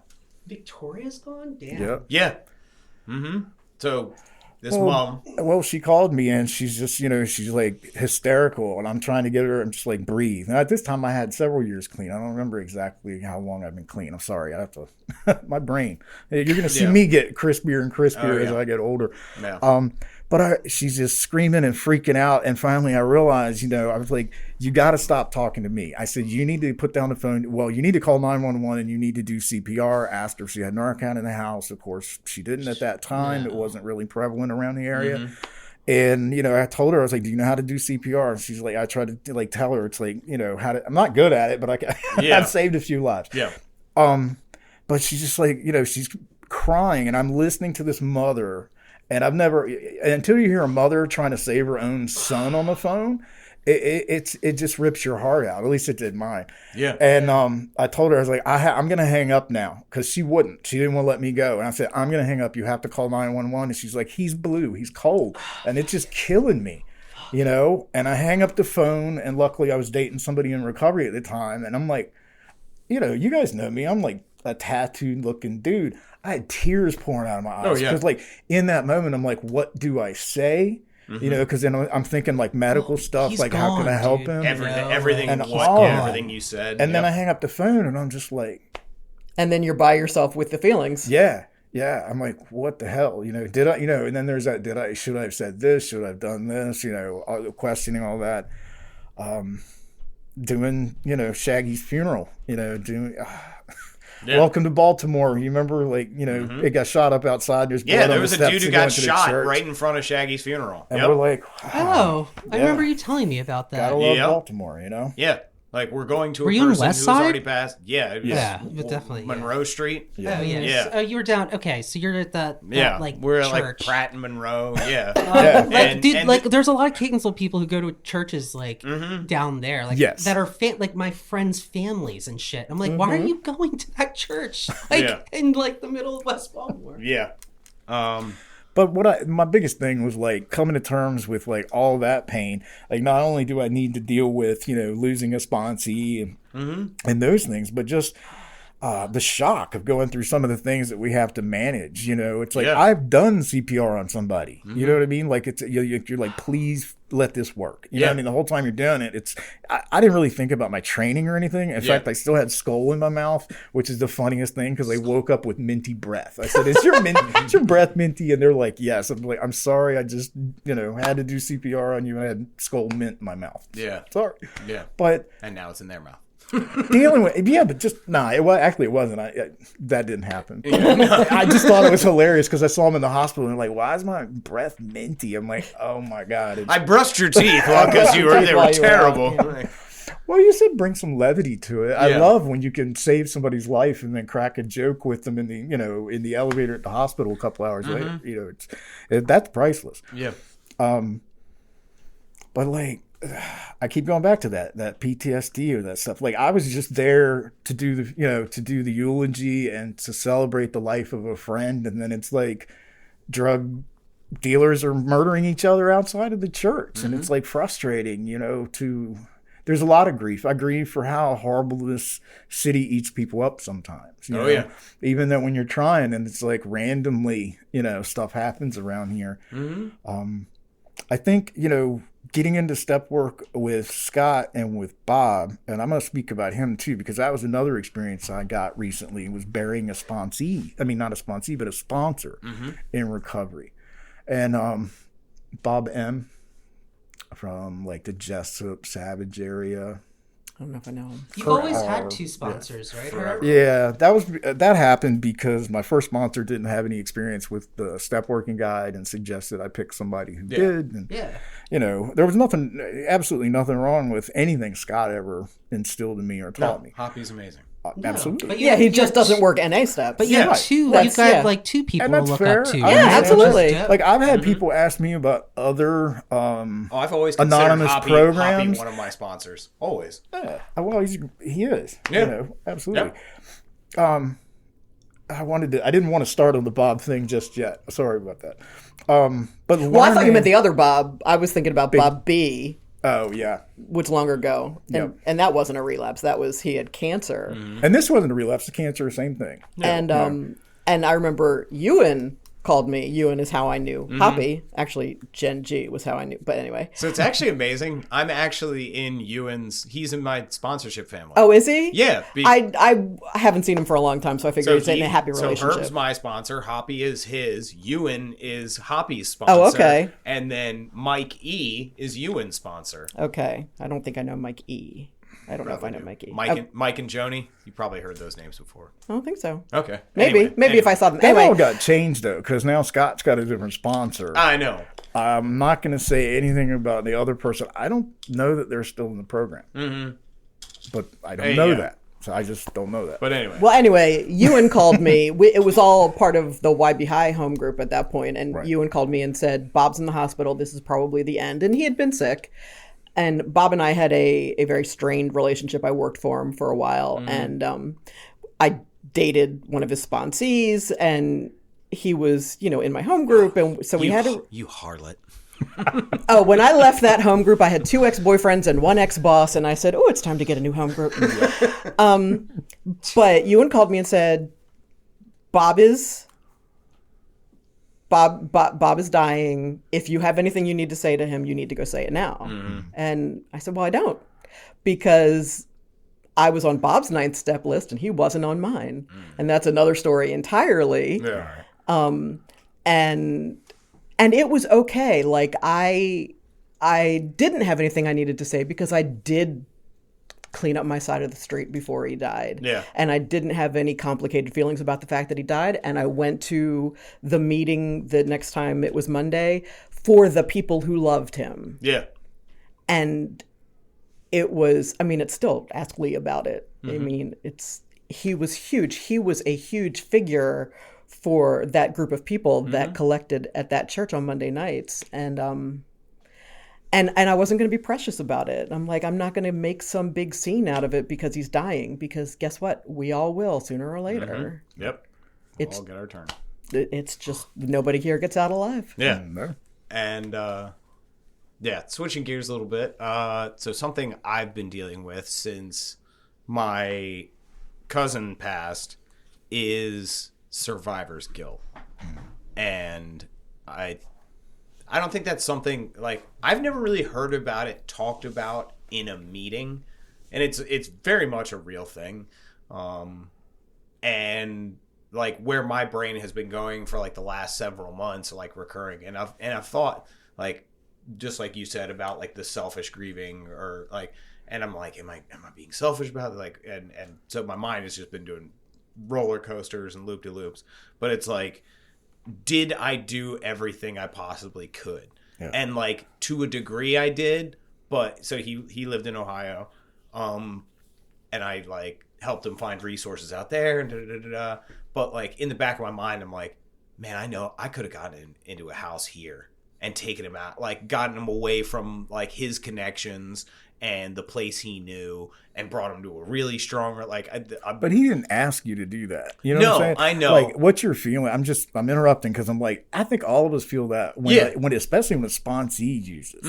Victoria's gone? Damn. Yeah. Yeah. So this mom. Well, she called me and she's just, she's like hysterical and I'm trying to get her and just like breathe. And at this time I had several years clean. I don't remember exactly how long I've been clean. I'm sorry. I have to, my brain. You're going to see me get crispier and crispier as I get older. Yeah. But she's just screaming and freaking out. And finally I realized, I was like, you got to stop talking to me. I said, you need to put down the phone. Well, you need to call 911 and you need to do CPR. Asked her if she had Narcan in the house. Of course, she didn't at that time. Yeah. It wasn't really prevalent around the area. And, I told her, I was like, do you know how to do CPR? And she's like, I tried to like tell her, it's like, how to, I'm not good at it, but I've saved a few lives. Yeah. But she's just like, she's crying and I'm listening to this mother. And I've never, until you hear a mother trying to save her own son on the phone, it just rips your heart out. At least it did mine. Yeah. And I told her, I was like, I'm going to hang up now because she wouldn't. She didn't want to let me go. And I said, I'm going to hang up. You have to call 911. And she's like, he's blue. He's cold. And it's just killing me, And I hang up the phone. And luckily I was dating somebody in recovery at the time. And I'm like, you guys know me. I'm like a tattooed looking dude. I had tears pouring out of my eyes because, like, in that moment, I'm like, "What do I say?" Because then I'm thinking like medical stuff, like how can I help him? Everything, and everything you said, and then I hang up the phone, and I'm just like, and then you're by yourself with the feelings. Yeah, Yeah, I'm like, what the hell? Did I, and then there's that, should I have said this? Should I have done this? Questioning all that. Doing, Shaggy's funeral, doing, Welcome to Baltimore. You remember, it got shot up outside. There's blood there on was the a dude steps who to got go into the shot church. right in front of Shaggy's funeral. And we're like, Oh, I Yeah. remember you telling me about that. gotta love Yep. Baltimore, Yeah. Like, we're going to Were a you on person West who's Side? already passed. Yeah. It was Yeah, definitely, yeah. Monroe Street. Oh, yes. Yeah. Oh, you were down. Okay, so you're at that Yeah. like, we're at, like, church. Pratt and Monroe. Yeah. Yeah. Like, dude, and- like, there's a lot of Catonsville people who go to churches, like, down there. Like, Yes. that are, like, my friends' families and shit. I'm like, why are you going to that church? Like, Yeah. in, like, the middle of West Baltimore. Yeah. But my biggest thing was like coming to terms with like all that pain. Like, not only do I need to deal with, losing a sponsee and those things, but just the shock of going through some of the things that we have to manage. It's like, Yeah. I've done CPR on somebody. You know what I mean? Like, it's you're like, please let this work. You know what I mean? The whole time you're doing it, I didn't really think about my training or anything. In fact, I still had skull in my mouth, which is the funniest thing because I woke up with minty breath. I said, is your breath minty? And they're like, yes. I'm like, I'm sorry. I just, had to do CPR on you and I had skull mint in my mouth. Yeah. Sorry. Yeah. But And now it's in their mouth. dealing with but just it wasn't. That didn't happen. I just thought it was hilarious because I saw him in the hospital and like, why is my breath minty? I'm like, oh my god! I brushed your teeth because they were terrible. Well, you said bring some levity to it. I Yeah. love when you can save somebody's life and then crack a joke with them in the in the elevator at the hospital a couple hours later. That's priceless. Yeah. But like, I keep going back to that PTSD or that stuff. Like, I was just there to do the eulogy and to celebrate the life of a friend, and then it's like drug dealers are murdering each other outside of the church, and it's like frustrating. There's a lot of grief. I grieve for how horrible this city eats people up sometimes. Yeah. Even though when you're trying and it's like randomly, stuff happens around here. I think, getting into step work with Scott and with Bob, and I'm going to speak about him too, because that was another experience I got recently, was burying a sponsee. I mean, not a sponsee, but a sponsor in recovery. And Bob M. from like the Jessup, Savage area. I don't know if I know him. You've always had two sponsors, right? Forever? Yeah, that happened because my first sponsor didn't have any experience with the step working guide and suggested I pick somebody who did. And, there was absolutely nothing wrong with anything Scott ever instilled in me or taught me. Hoppy's amazing. Absolutely. But Yeah, he just doesn't work NA steps. But you have two. That's- You've got yeah. like two people And to that's look fair. up to. I Yeah, understand. absolutely. Like, I've had people ask me about other I've always considered anonymous Hoppy programs. one of my sponsors. Always. Well, he is. Yeah. Absolutely. I didn't want to start on the Bob thing just yet. Sorry about that. But Well, I thought you meant the other Bob. I was thinking about Bob B, Oh yeah. which longer ago. And that wasn't a relapse. That was he had cancer. And this wasn't a relapse of cancer, same thing. And I remember Ewan called me. Ewan is how I knew Hoppy. Actually, Jen G was how I knew. But anyway. So it's actually amazing. I'm actually in Ewan's. He's in my sponsorship family. Oh, is he? Yeah. I haven't seen him for a long time, so I figured he's in a happy relationship. So Herb's my sponsor. Hoppy is his. Ewan is Hoppy's sponsor. Oh, okay. And then Mike E is Ewan's sponsor. Okay. I don't think I know Mike E. I don't know if I know Mike E. Mike and Joni. You probably heard those names before. I don't think so. Okay. Maybe if I saw them. That Anyway, all got changed though, because now Scott's got a different sponsor. I know. I'm not going to say anything about the other person. I don't know that they're still in the program. But I don't know that. So I just don't know that. But anyway. well, anyway, Ewan called me. It was all part of the YB High home group at that point, and Ewan called me and said, "Bob's in the hospital. This is probably the end." And he had been sick. And Bob and I had a very strained relationship. I worked for him for a while, and I dated one of his sponsees, and he was, in my home group, and so we had to. You harlot. Oh, when I left that home group, I had 2 ex-boyfriends and 1 ex-boss, and I said, "Oh, it's time to get a new home group." But Ewan called me and said, Bob is dying. If you have anything you need to say to him, you need to go say it now." And I said, "Well, I don't, because I was on Bob's 9th step list and he wasn't on mine. And that's another story entirely. Yeah. And it was okay. Like I didn't have anything I needed to say because I did clean up my side of the street before he died. Yeah. And I didn't have any complicated feelings about the fact that he died. And I went to the meeting the next time it was Monday for the people who loved him. Yeah. And it was, I mean, it's still, ask Lee about it. I mean, he was huge. He was a huge figure for that group of people that collected at that church on Monday nights. And I wasn't going to be precious about it. I'm like, I'm not going to make some big scene out of it because he's dying, because guess what? We all will sooner or later. Yep. We'll all get our turn. It's just nobody here gets out alive. Yeah. And, switching gears a little bit. So something I've been dealing with since my cousin passed is survivor's guilt. And I don't think that's something, like, I've never really heard about it talked about in a meeting, and it's very much a real thing. And like where my brain has been going for like the last several months, like recurring, and I've thought, like, just like you said about like the selfish grieving, or like, and I'm like, am I being selfish about it? Like, and so my mind has just been doing roller coasters and loop-de-loops, but it's like, did I do everything I possibly could? Yeah. And like to a degree I did, but so he lived in Ohio, and I like helped him find resources out there, and but like in the back of my mind I'm like, man, I know I could have gotten into a house here and taken him out, like gotten him away from like his connections and the place he knew, and brought him to a really strong, like, but he didn't ask you to do that. You know what I'm saying? I know. Like, what you're feeling, I'm interrupting because I'm like, I think all of us feel that when especially when the sponsee uses.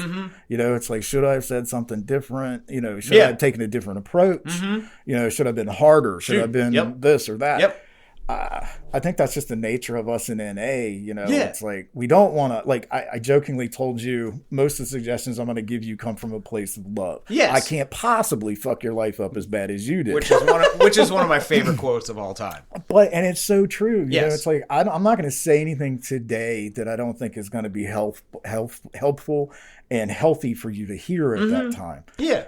You know, it's like, should I have said something different? You know, should I have taken a different approach? You know, should I have been harder? Should I have been this or that? I think that's just the nature of us in NA, you know. It's like, we don't want to, like, I jokingly told you, most of the suggestions I'm going to give you come from a place of love. Yes. I can't possibly fuck your life up as bad as you did. Which is one of my favorul quotes of all time. And it's so true. You know, it's like, I'm not going to say anything today that I don't think is going to be helpful and healthy for you to hear at that time. Yeah.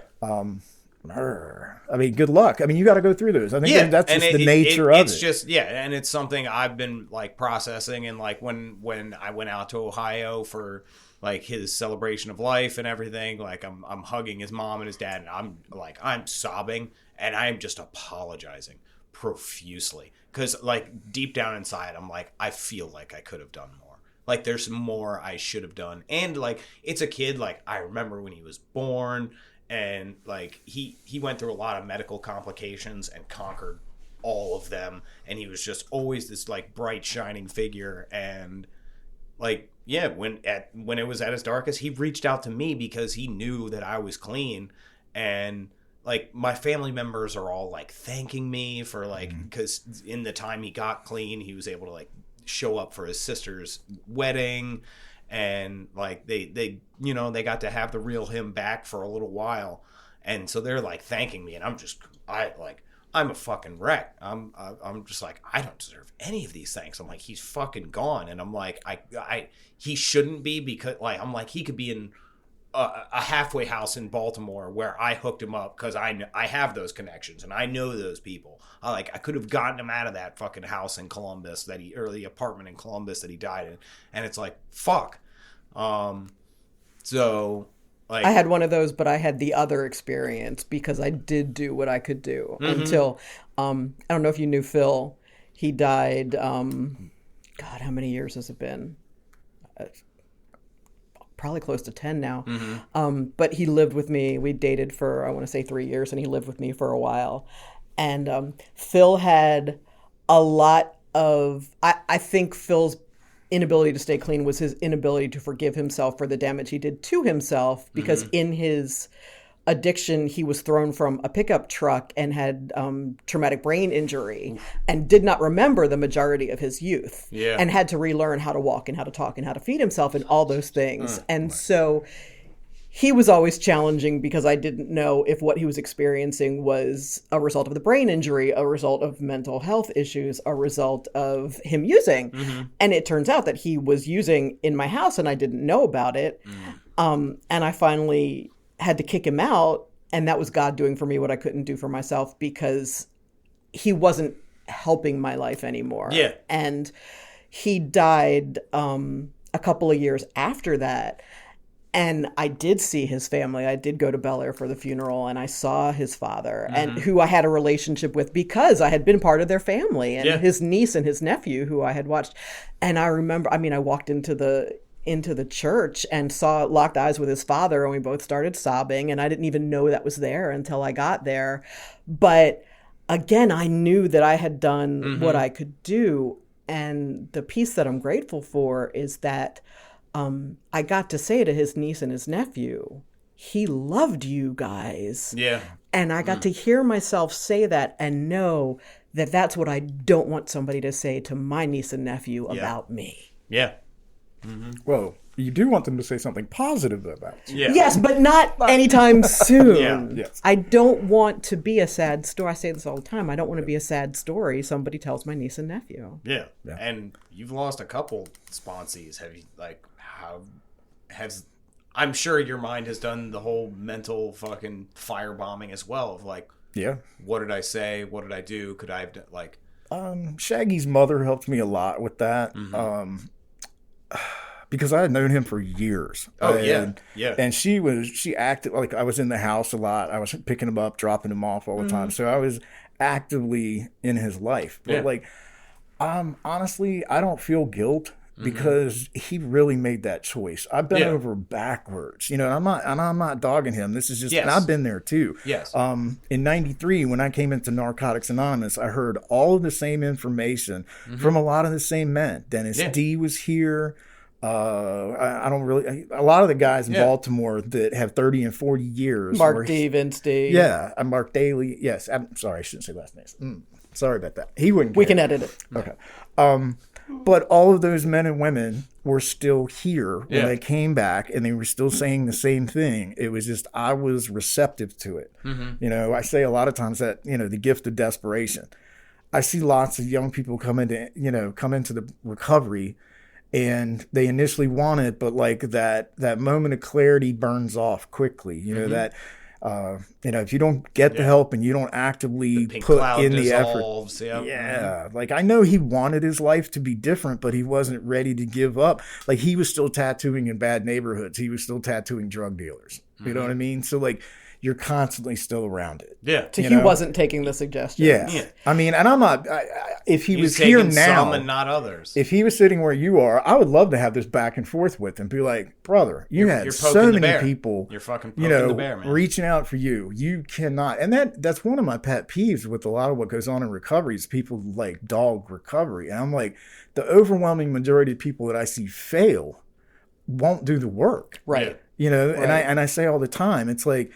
I mean, good luck. I mean, you got to go through those. I think that's just the nature of it. It's just, and it's something I've been like processing. And like when I went out to Ohio for like his celebration of life and everything, like I'm hugging his mom and his dad, and I'm sobbing, and I'm just apologizing profusely, because like deep down inside I'm like, I feel like I could have done more. Like there's more I should have done. And like, it's a kid, like I remember when he was born. And like he went through a lot of medical complications and conquered all of them, and he was just always this like bright shining figure. And like, when it was at his darkest, he reached out to me because he knew that I was clean. And like my family members are all like thanking me for like, because in the time he got clean, he was able to like show up for his sister's wedding. And like they you know, they got to have the real him back for a little while, and so they're like thanking me, and I'm a fucking wreck. I'm just like, I don't deserve any of these things. I'm like, he's fucking gone, and I'm like, he shouldn't be, because like I'm like, he could be in a halfway house in Baltimore where I hooked him up because I have those connections and I know those people. I could have gotten him out of that fucking house in Columbus or the apartment in Columbus that he died in, and it's like, fuck. So like, I had one of those, but I had the other experience because I did do what I could do until I don't know if you knew Phil. He died. God, how many years has it been? Probably close to 10 now. But he lived with me. We dated for, I want to say 3 years, and he lived with me for a while. And Phil had a lot of, I think Phil's inability to stay clean was his inability to forgive himself for the damage he did to himself, because in his addiction, he was thrown from a pickup truck and had traumatic brain injury and did not remember the majority of his youth, and had to relearn how to walk and how to talk and how to feed himself and all those things. And so he was always challenging because I didn't know if what he was experiencing was a result of the brain injury, a result of mental health issues, a result of him using. And it turns out that he was using in my house and I didn't know about it. And I finally had to kick him out. And that was God doing for me what I couldn't do for myself, because he wasn't helping my life anymore. Yeah. And he died a couple of years after that. And I did see his family. I did go to Bel Air for the funeral, and I saw his father, and who I had a relationship with because I had been part of their family, and his niece and his nephew who I had watched. And I remember, I mean, I walked into the church and locked eyes with his father, and we both started sobbing, and I didn't even know that was there until I got there. But again, I knew that I had done what I could do. And the piece that I'm grateful for is that I got to say to his niece and his nephew, he loved you guys. Yeah. And I got to hear myself say that and know that that's what I don't want somebody to say to my niece and nephew about me. Yeah. Well, you do want them to say something positive about you. Yeah. Yes, but not anytime soon. Yeah. Yes. I don't want to be a sad story. I say this all the time. I don't want to be a sad story somebody tells my niece and nephew. Yeah. And you've lost a couple sponsees. Have you, like, I'm sure your mind has done the whole mental fucking firebombing as well of like, Yeah. what did I say? What did I do? Could I have done, like, Shaggy's mother helped me a lot with that. Because I had known him for years. Oh, and, yeah. And she acted like I was in the house a lot. I was picking him up, dropping him off all the time. So I was actively in his life. But like, honestly, I don't feel guilt because he really made that choice. I've been over backwards, and I'm not dogging him. This is just, and I've been there too. Yes. In '93, when I came into Narcotics Anonymous, I heard all of the same information from a lot of the same men. Dennis D was here. I don't really, a lot of the guys in Baltimore that have 30 and 40 years. Mark D, Vince D. Yeah. Mark Daly. Yes. I'm sorry. I shouldn't say last names. Sorry about that. He wouldn't care. We can edit it. Okay. But all of those men and women were still here when they came back, and they were still saying the same thing. It was just, I was receptive to it. I say a lot of times that, the gift of desperation. I see lots of young people come into the recovery, and they initially want it, but like that moment of clarity burns off quickly. That if you don't get the help and you don't actively put in the effort. Like, I know he wanted his life to be different, but he wasn't ready to give up. Like, he was still tattooing in bad neighborhoods. He was still tattooing drug dealers. You know what I mean? So like, you're constantly still around it. Yeah. So he wasn't taking the suggestion. Yeah. I mean, and I'm not, if he was here now, some and not others. If he was sitting where you are, I would love to have this back and forth with him. Be like, brother, you're so many people, you're fucking poking the bear, man. Reaching out for you. You cannot. And that's one of my pet peeves with a lot of what goes on in recovery is people like dog recovery. And I'm like, the overwhelming majority of people that I see fail won't do the work. Right. And I say all the time, it's like,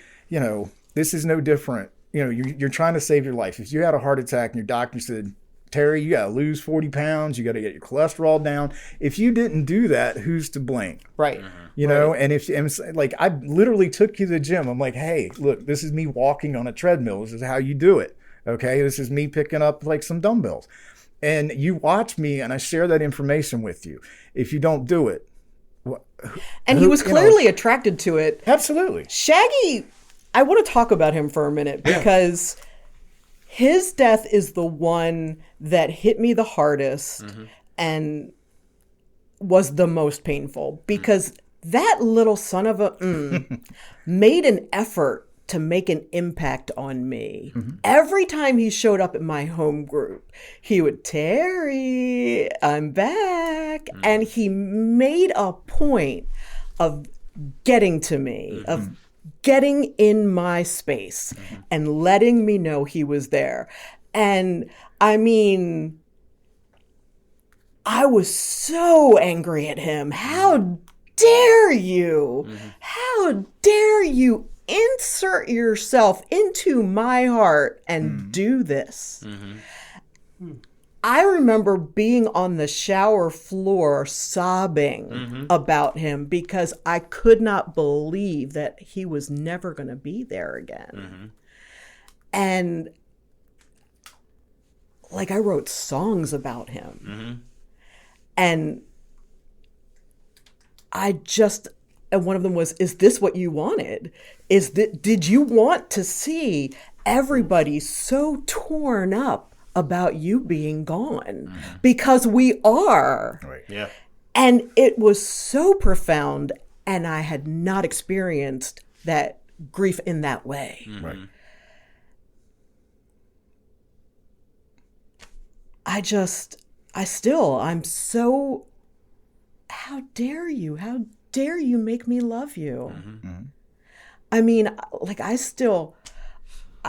this is no different. You're trying to save your life. If you had a heart attack and your doctor said, Terry, you got to lose 40 pounds. You got to get your cholesterol down. If you didn't do that, who's to blame? Right. And like, I literally took you to the gym. I'm like, hey, look, this is me walking on a treadmill. This is how you do it. Okay. This is me picking up like some dumbbells. And you watch me and I share that information with you. If you don't do it. And he was clearly attracted to it. Absolutely. Shaggy, I want to talk about him for a minute because his death is the one that hit me the hardest and was the most painful because that little son of a made an effort to make an impact on me. Every time he showed up at my home group, he would, Terry, I'm back. And he made a point of getting to me, of getting in my space and letting me know he was there. And I mean, I was so angry at him. How dare you? How dare you insert yourself into my heart and do this? I remember being on the shower floor sobbing about him because I could not believe that he was never going to be there again. And like I wrote songs about him. And and one of them was, is this what you wanted? Did you want to see everybody so torn up about you being gone? Because we are. Right. Yeah. And it was so profound, and I had not experienced that grief in that way. Right. I'm so, how dare you? How dare you make me love you? I mean, like I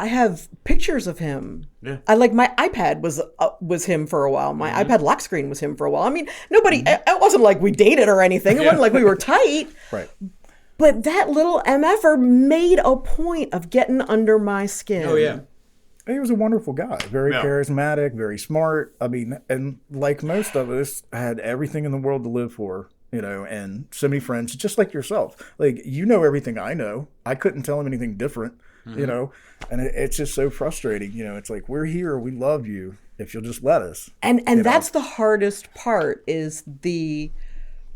have pictures of him. Yeah. My iPad was him for a while. My iPad lock screen was him for a while. I mean, it wasn't like we dated or anything. It wasn't like we were tight. Right. But that little MFer made a point of getting under my skin. Oh, yeah. He was a wonderful guy, very charismatic, very smart. I mean, and like most of us, had everything in the world to live for, and so many friends, just like yourself. Like, everything I know. I couldn't tell him anything different, and it's just so frustrating. It's like, we're here, we love you, if you'll just let us. And that's the hardest part, is the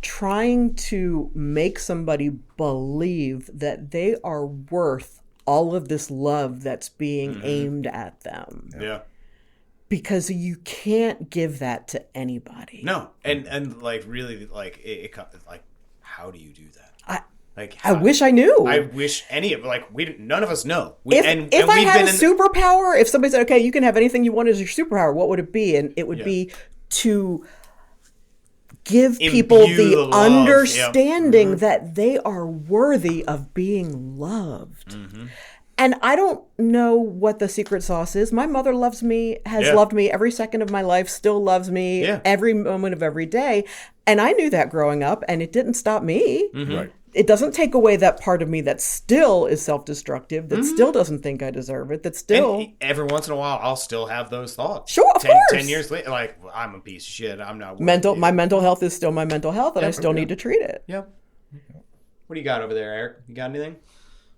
trying to make somebody believe that they are worth all of this love that's being aimed at them. Yeah. Because you can't give that to anybody. No. And like, really, like, like, how do you do that? I wish I knew. I wish none of us know. If I had a superpower, if somebody said, okay, you can have anything you want as your superpower, what would it be? And it would be to give people the understanding that they are worthy of being loved. And I don't know what the secret sauce is. My mother loves me, has loved me every second of my life, still loves me every moment of every day. And I knew that growing up, and it didn't stop me. Right. It doesn't take away that part of me that still is self-destructive, that still doesn't think I deserve it, that still... And every once in a while, I'll still have those thoughts. Sure, of course. 10 years later, like, I'm a piece of shit. I'm not... My mental health is still my mental health, and I still need to treat it. Yep. What do you got over there, Eric? You got anything?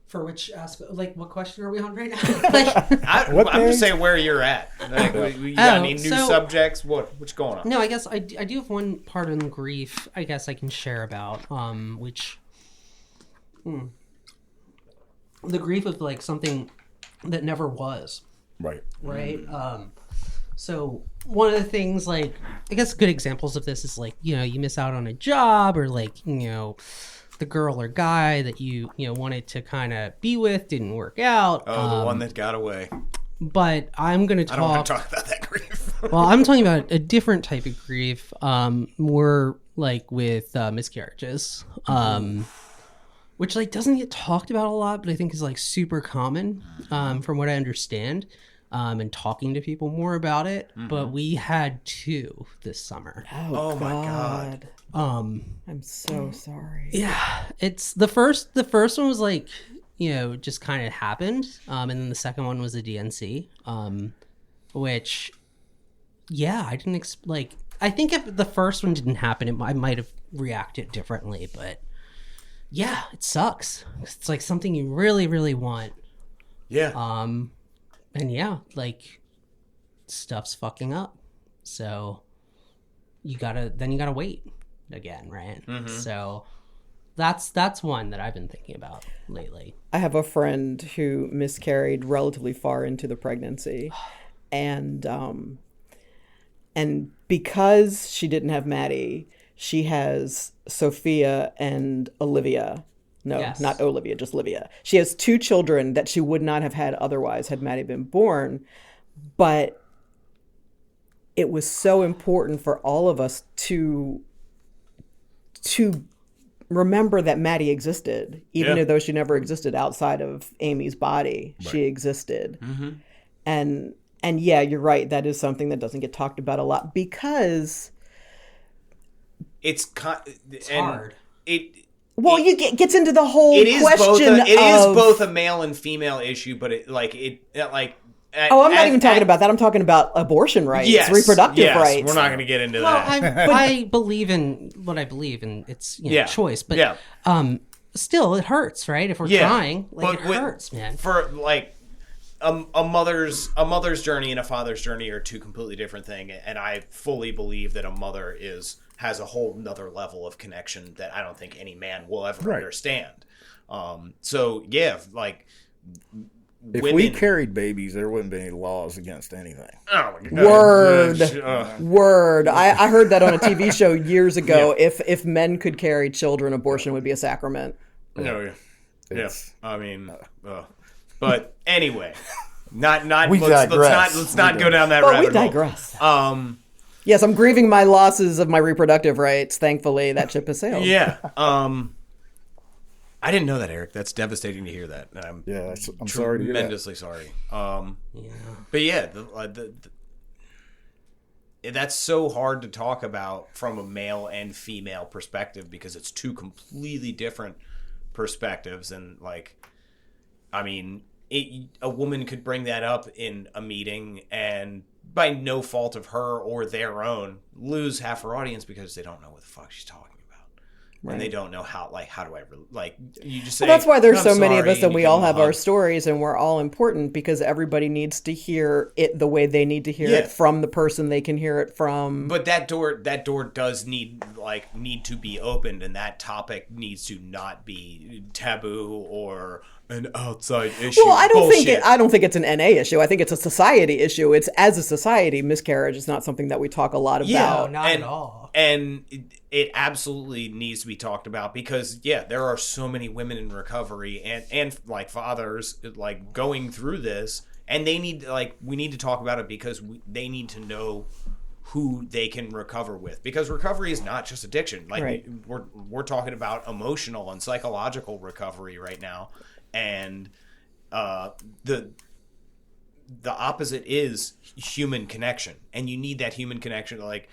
For which aspect? Like, what question are we on right now? I'm just saying where you're at. Like, you got any new subjects? What's going on? No, I guess I do have one part on grief I guess I can share about, which... the grief of, like, something that never was. Right. So one of the things, like, I guess good examples of this is, like, you miss out on a job, or, like, the girl or guy that you wanted to kind of be with didn't work out. Oh, the one that got away. But I'm going to talk... I don't want to talk about that grief. Well, I'm talking about a different type of grief, more like with miscarriages, which, like, doesn't get talked about a lot, but I think is, like, super common, from what I understand, and talking to people more about it. But we had 2 this summer. Oh my God. I'm so sorry. Yeah, it's the first one was, like, just kind of happened, and then the second one was a DNC, which, I didn't I think if the first one didn't happen, I might have reacted differently, but yeah, it sucks. It's like something you really, really want. Yeah. And yeah, like, stuff's fucking up, so you gotta wait again, right? So that's one that I've been thinking about lately. I have a friend who miscarried relatively far into the pregnancy, and because she didn't have Maddie, she has Sophia and Olivia. No, not Olivia, just Livia. She has 2 children that she would not have had otherwise had Maddie been born. But it was so important for all of us to remember that Maddie existed, even though she never existed outside of Amy's body. Right. She existed. And yeah, you're right. That is something that doesn't get talked about a lot because it's hard. It gets into the whole it is question both a male and female issue, but I'm not even talking about that. I'm talking about abortion rights, reproductive rights. We're not going to get into Well, that. I believe in what I believe in. It's choice, but still, it hurts, right? If we're trying, like, it hurts, man. For like a mother's journey and a father's journey are two completely different things, and I fully believe that a mother has a whole nother level of connection that I don't think any man will ever understand. So yeah, like. If we carried babies, there wouldn't be any laws against anything. Oh my God. Word. I heard that on a TV show years ago. If men could carry children, abortion would be a sacrament. Yeah. I mean, but anyway, let's not go down that rabbit hole. We digress. Yes, I'm grieving my losses of my reproductive rights. Thankfully, that ship has sailed. Yeah. I didn't know that, Eric. That's devastating to hear that. I'm sorry to hear that. Tremendously sorry. But yeah, that's so hard to talk about from a male and female perspective because it's two completely different perspectives. And like, I mean, a woman could bring that up in a meeting and by no fault of her or their own lose half her audience because they don't know what the fuck she's talking about. Right. And they don't know how do I you just say, well, that's why there's so many of us and we all have our stories and we're all important because everybody needs to hear it the way they need to hear it from the person they can hear it from. But that door does need to be opened, and that topic needs to not be taboo or an outside issue. Well, I don't think it's an NA issue. I think it's a society issue. It's as a society, miscarriage is not something that we talk a lot about. No, not at all. And it absolutely needs to be talked about because there are so many women in recovery and like fathers like going through this, and they need we need to talk about it because they need to know who they can recover with, because recovery is not just addiction. We're talking about emotional and psychological recovery right now. And the opposite is human connection, and you need that human connection, like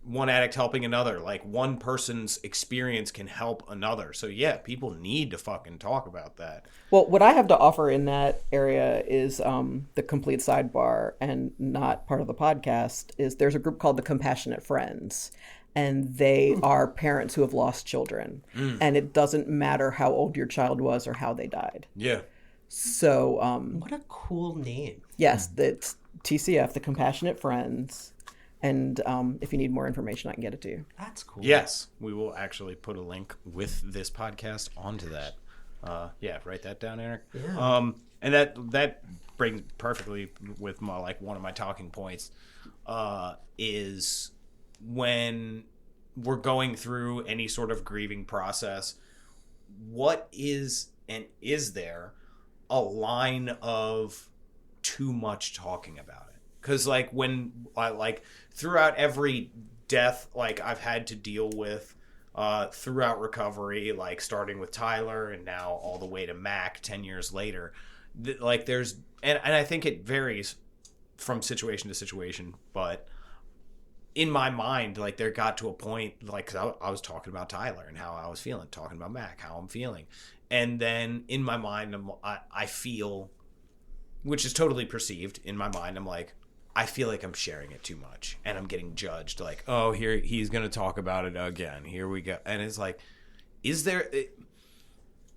one addict helping another, like one person's experience can help another. So people need to fucking talk about that. Well, what I have to offer in that area is the complete sidebar and not part of the podcast is there's a group called the Compassionate Friends. And they are parents who have lost children. And it doesn't matter how old your child was or how they died. Yeah. So... what a cool name. Yes, it's TCF, the Compassionate Friends. And if you need more information, I can get it to you. That's cool. Yes. We will actually put a link with this podcast onto that. Write that down, Eric. Yeah. And that brings perfectly with my one of my talking points is... when we're going through any sort of grieving process, what is there a line of too much talking about it? Because when I throughout every death I've had to deal with throughout recovery, starting with Tyler and now all the way to Mac 10 years later, there's and I think it varies from situation to situation, but in my mind, there got to a point, because I was talking about Tyler and how I was feeling, talking about Mac, how I'm feeling. And then in my mind, I feel, which is totally perceived in my mind, I feel like I'm sharing it too much and I'm getting judged. Oh, here, he's going to talk about it again. Here we go. And it's is there,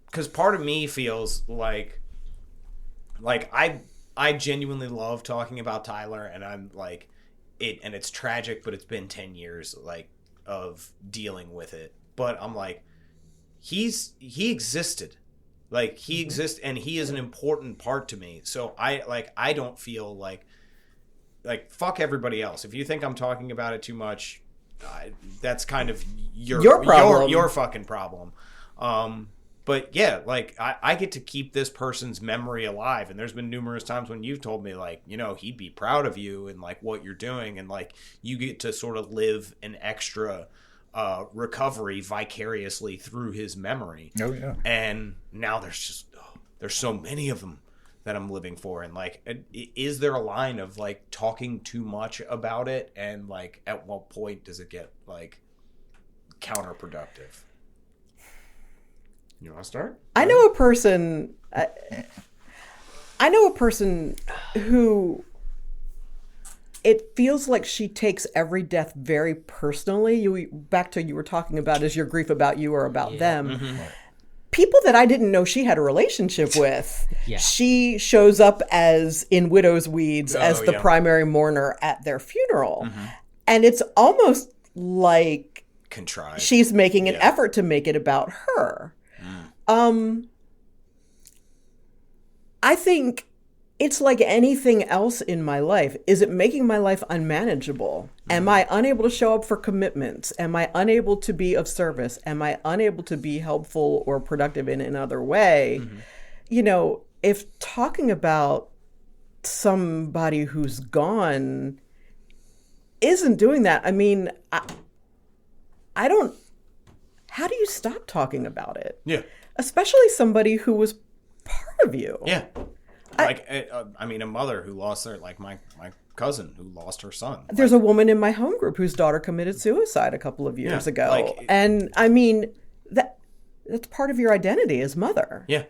because part of me feels like I genuinely love talking about Tyler, and I'm and it's tragic, but it's been 10 years of dealing with it. But I'm he existed. He exists, and he is an important part to me. So I don't feel fuck everybody else. If you think I'm talking about it too much, that's kind of your problem. Your fucking problem. But I get to keep this person's memory alive. And there's been numerous times when you've told me he'd be proud of you and what you're doing. And you get to sort of live an extra recovery vicariously through his memory. Oh yeah. And now there's so many of them that I'm living for. And is there a line of talking too much about it? And at what point does it get counterproductive? You want to start? I know a person. I know a person who it feels like she takes every death very personally. You were talking about is your grief about you or about them. Mm-hmm. People that I didn't know she had a relationship with, Yeah. she shows up as in widow's weeds as the primary mourner at their funeral. Mm-hmm. And it's almost like Contrived. she's making an effort to make it about her. I think it's like anything else in my life. Is it making my life unmanageable? Am I unable to show up for commitments? Am I unable to be of service? Am I unable to be helpful or productive in another way? You know, if talking about somebody who's gone isn't doing that, I mean, I don't, how do you stop talking about it? Yeah. Especially somebody who was part of you. Yeah. Like, I mean, a mother who lost their, like my cousin who lost her son. There's a woman in my home group whose daughter committed suicide a couple of years ago. like- And I mean, that's part of your identity as mother. Yeah.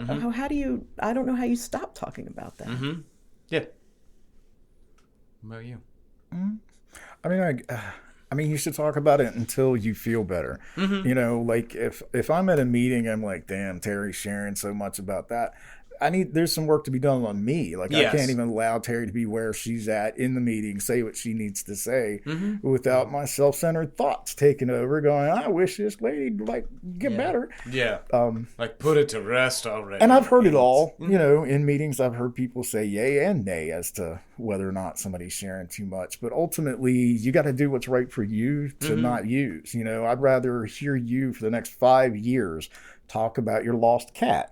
How do you, I don't know how you stop talking about that. Yeah. What about you? I mean, you should talk about it until you feel better. You know, like if I'm at a meeting, I'm like, damn, Terry's sharing so much about that. There's some work to be done on me. Like, Yes. I can't even allow Terry to be where she's at in the meeting, say what she needs to say without my self-centered thoughts taking over, going, I wish this lady'd like get better. Yeah. Like, put it to rest already. And I've heard it all, you know, in meetings. I've heard people say yay and nay as to whether or not somebody's sharing too much. But ultimately, you got to do what's right for you to not use. You know, I'd rather hear you for the next 5 years talk about your lost cat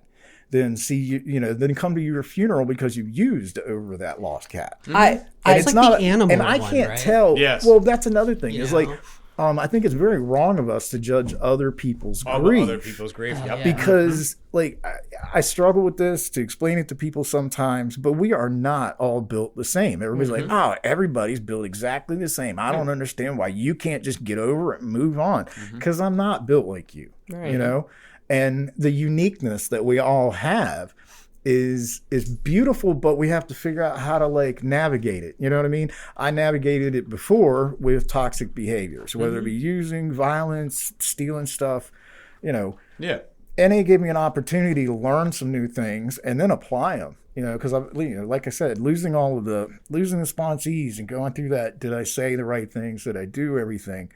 than see you, than come to your funeral because you used over that lost cat. It's like the animal and I one, can't right? tell. Yes. Well, that's another thing. You It's know? like, I think it's very wrong of us to judge other people's grief. Other people's grief. Yep. yeah. Because like I struggle with this to explain it to people sometimes, but we are not all built the same. Everybody's like, oh, everybody's built exactly the same. I don't understand why you can't just get over it and move on, because I'm not built like you, you know? And the uniqueness that we all have is beautiful, but we have to figure out how to like navigate it. You know what I mean? I navigated it before with toxic behaviors, whether it be using violence, stealing stuff, you know. Yeah. And it gave me an opportunity to learn some new things and then apply them. You know, because like I said, losing the sponsees and going through that. Did I say the right things? Did I do everything?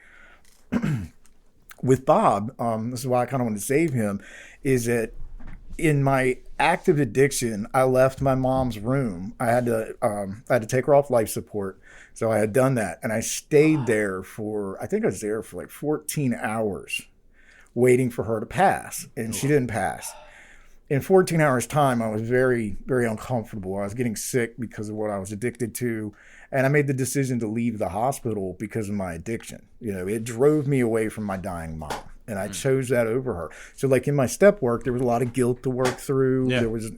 With Bob, this is why I kind of want to save him, is that in my active addiction, I left my mom's room. I had to take her off life support. So I had done that. And I stayed there I think I was there for like 14 hours waiting for her to pass. And she didn't pass. In 14 hours time, I was very, very uncomfortable. I was getting sick because of what I was addicted to. And I made the decision to leave the hospital because of my addiction. You know, it drove me away from my dying mom. And I chose that over her. So like in my step work, there was a lot of guilt to work through. Yeah. There was,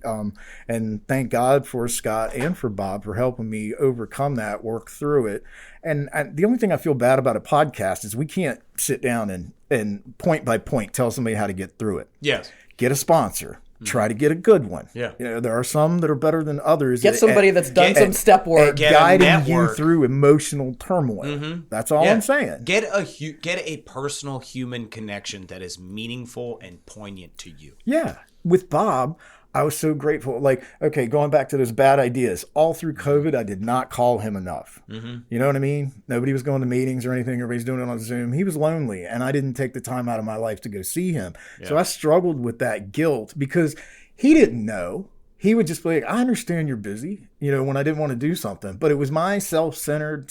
and thank God for Scott and for Bob for helping me overcome that, work through it. And the only thing I feel bad about a podcast is we can't sit down and point by point tell somebody how to get through it. Yes. Get a sponsor. Try to get a good one. Yeah. You know, there are some that are better than others. Get somebody that's done some step work. get a guiding you network. through emotional turmoil. That's all I'm saying. Get a personal human connection that is meaningful and poignant to you. Yeah. With Bob, I was so grateful. Like, okay, going back to those bad ideas. All through COVID, I did not call him enough. You know what I mean? Nobody was going to meetings or anything. Everybody's doing it on Zoom. He was lonely, and I didn't take the time out of my life to go see him. Yeah. So I struggled with that guilt because he didn't know. He would just be like, I understand you're busy, you know, when I didn't want to do something. But it was my self-centered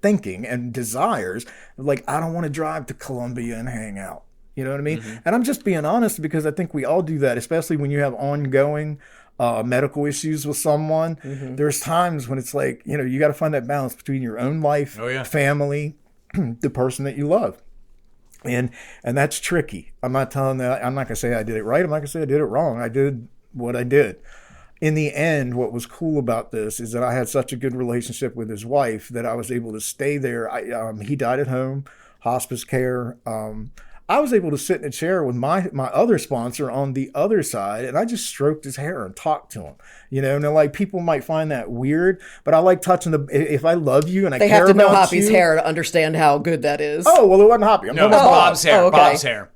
thinking and desires. Like, I don't want to drive to Columbia and hang out. You know what I mean? And I'm just being honest because I think we all do that, especially when you have ongoing medical issues with someone. There's times when it's like, you know, you got to find that balance between your own life, family, the person that you love. And that's tricky. I'm not going to say I did it right. I'm not going to say I did it wrong. I did what I did. In the end, what was cool about this is that I had such a good relationship with his wife that I was able to stay there. He died at home, hospice care. I was able to sit in a chair with my other sponsor on the other side, and I just stroked his hair and talked to him. You know, and like people might find that weird, but I like touching if I love you and I care about you. They have to know Hoppy's hair to understand how good that is. Oh, well, it wasn't Hoppy. No, Bob's hair. Oh, okay. Bob's hair.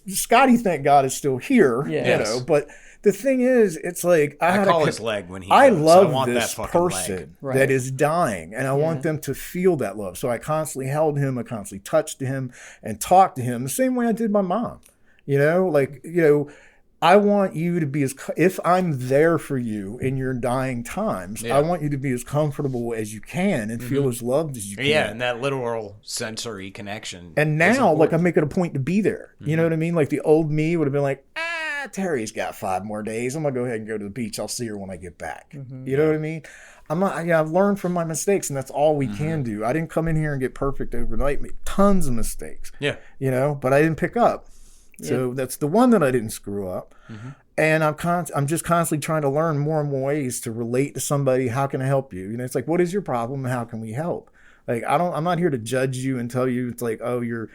Scotty, thank God, is still here. Yeah. You know, but the thing is, it's like I call his leg when he I goes. love I want this that fucking person leg. that is dying, and I want them to feel that love. So I constantly held him, I constantly touched him and talked to him the same way I did my mom. You know, like, you know, I want you to be if I'm there for you in your dying times, I want you to be as comfortable as you can and feel as loved as you can. Yeah, and that literal sensory connection. And now, like, I make it a point to be there. You know what I mean? Like, the old me would have been like, Terry's got 5 more days. I'm going to go ahead and go to the beach. I'll see her when I get back. You know what I mean? I've learned from my mistakes, and that's all we can do. I didn't come in here and get perfect overnight. Made tons of mistakes. Yeah. You know, but I didn't pick up. So that's the one that I didn't screw up. And I'm just constantly trying to learn more and more ways to relate to somebody. How can I help you? You know, it's like, what is your problem and how can we help? Like, I'm not here to judge you and tell you it's like, oh, you're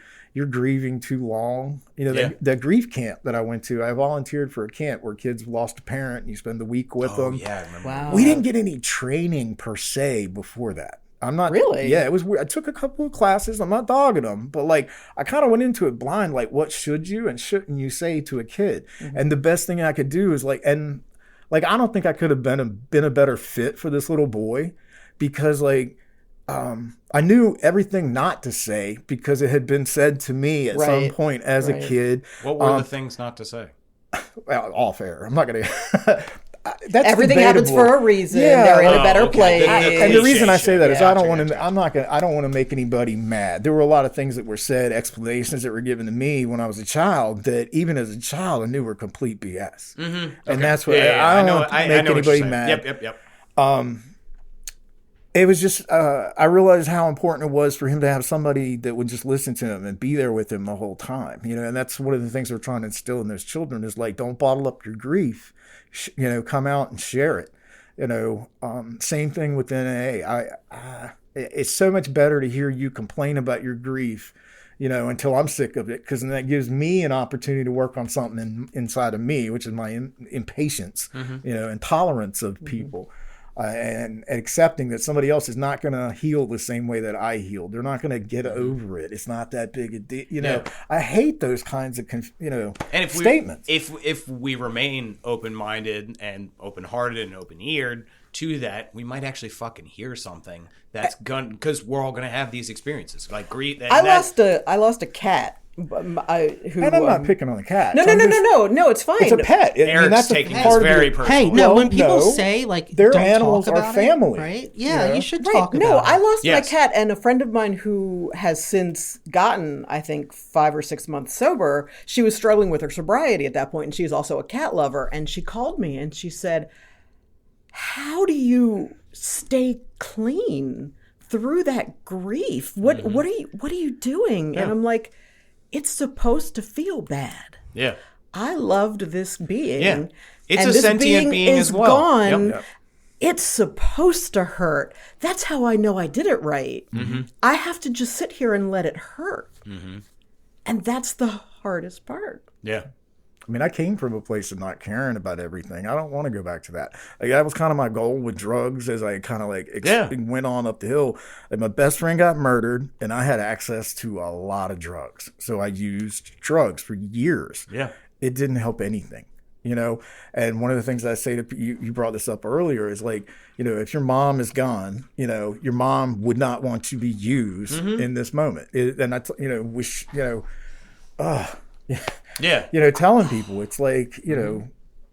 grieving too long. You know, that grief camp that I went to, I volunteered for a camp where kids lost a parent and you spend the week with them. Yeah, I remember. Wow. We didn't get any training per se before that. I'm not really. Yeah, it was weird. I took a couple of classes. I'm not dogging them, but like I kind of went into it blind. Like, what should you and shouldn't you say to a kid? And the best thing I could do is I don't think I could have been a better fit for this little boy, because like I knew everything not to say because it had been said to me at some point as a kid. What were the things not to say? Well, all fair. I'm not gonna. That's everything debatable. happens for a reason. They're in a better place. And the reason I say that is I don't want to make anybody mad. There were a lot of things that were said, explanations that were given to me when I was a child that even as a child I knew were complete BS. And that's what I don't want to make anybody mad. Yep. It was just I realized how important it was for him to have somebody that would just listen to him and be there with him the whole time. You know, and that's one of the things we're trying to instill in those children is like, don't bottle up your grief. You know, come out and share it. You know, same thing with NA. It's so much better to hear you complain about your grief, you know, until I'm sick of it, because then that gives me an opportunity to work on something inside of me, which is my impatience, you know, and tolerance of people. And accepting that somebody else is not going to heal the same way that I healed. They're not going to get over it. It's not that big a deal. You know, I hate those kinds of, statements. If we remain open-minded and open-hearted and open-eared to that, we might actually fucking hear something that's because we're all going to have these experiences. Like grief. I lost a cat. And I'm not picking on the cat. No, it's fine. It's a pet. Eric's taking this very personal. Hey, no, when people say like their don't animals talk are about family, it, right? Yeah, you should talk about No, it. I lost my cat, and a friend of mine who has since gotten, I think, 5 or 6 months sober, she was struggling with her sobriety at that point, and she's also a cat lover, and she called me and she said, how do you stay clean through that grief? What are you doing? And I'm like, it's supposed to feel bad. Yeah. I loved this being. Yeah. It's and a sentient being as well. Gone. Yep. It's supposed to hurt. That's how I know I did it right. I have to just sit here and let it hurt. And that's the hardest part. Yeah. I mean, I came from a place of not caring about everything. I don't want to go back to that. Like, that was kind of my goal with drugs as I kind of went on up the hill. Like, my best friend got murdered, and I had access to a lot of drugs. So I used drugs for years. Yeah. It didn't help anything, you know? And one of the things I say to you brought this up earlier, is like, you know, if your mom is gone, you know, your mom would not want to be used in this moment. Yeah, you know, telling people it's like, you know,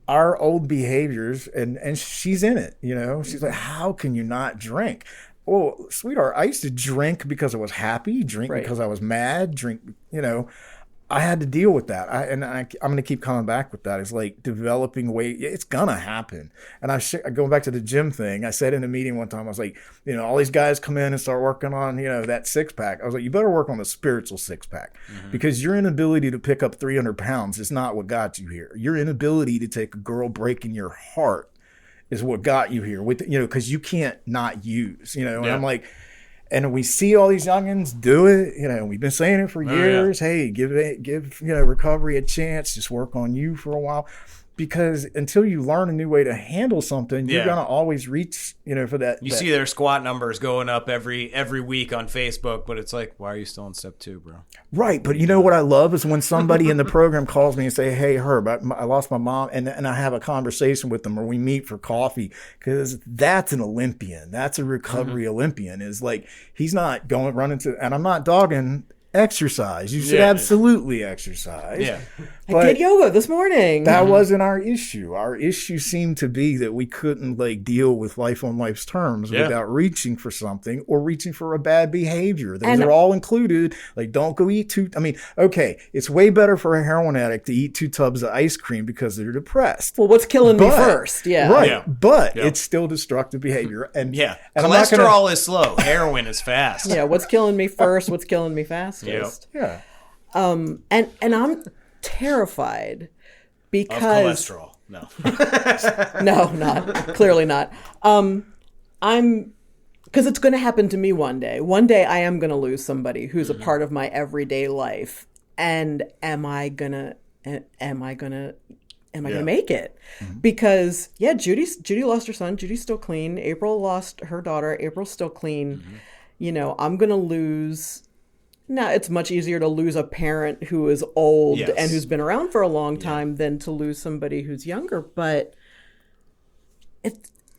our old behaviors, and she's in it, you know, she's like, how can you not drink? Well, sweetheart, I used to drink because I was happy, drink because I was mad, drink, you know, I had to deal with that. I'm going to keep coming back with that. It's like developing weight. It's going to happen. And going back to the gym thing, I said in a meeting one time, I was like, you know, all these guys come in and start working on, you know, that 6-pack. I was like, you better work on the spiritual 6-pack, because your inability to pick up 300 pounds is not what got you here. Your inability to take a girl breaking your heart is what got you here with, you know, because you can't not use, you know, and I'm like, And we see all these youngins do it, we've been saying it for years. Hey, give recovery a chance. Just work on you for a while. Because until you learn a new way to handle something, you're going to always reach, for that. You see their squat numbers going up every week on Facebook, but it's like, why are you still on step 2, bro? Right. But you know what I love is when somebody in the program calls me and say, hey, Herb, I lost my mom. And I have a conversation with them, or we meet for coffee, because that's an Olympian. That's a recovery Olympian. Is like, he's not running to, and I'm not dogging exercise. You should absolutely exercise. Yeah. I did yoga this morning. That wasn't our issue. Our issue seemed to be that we couldn't deal with life on life's terms without reaching for something or reaching for a bad behavior. Those are all included. Don't go eat okay, it's way better for a heroin addict to eat 2 tubs of ice cream because they're depressed. Well, what's killing me first? Yeah. Right. Yeah. But it's still destructive behavior. And cholesterol is slow. Heroin is fast. Yeah. What's killing me first? What's killing me fastest? Yeah. And I'm terrified because of cholesterol. No. Clearly not. I'm because it's going to happen to me one day. One day I am going to lose somebody who's a part of my everyday life. And am I gonna make it? Because Judy lost her son. Judy's still clean. April lost her daughter. April's still clean. I'm gonna lose. Now, it's much easier to lose a parent who is old and who's been around for a long time than to lose somebody who's younger. But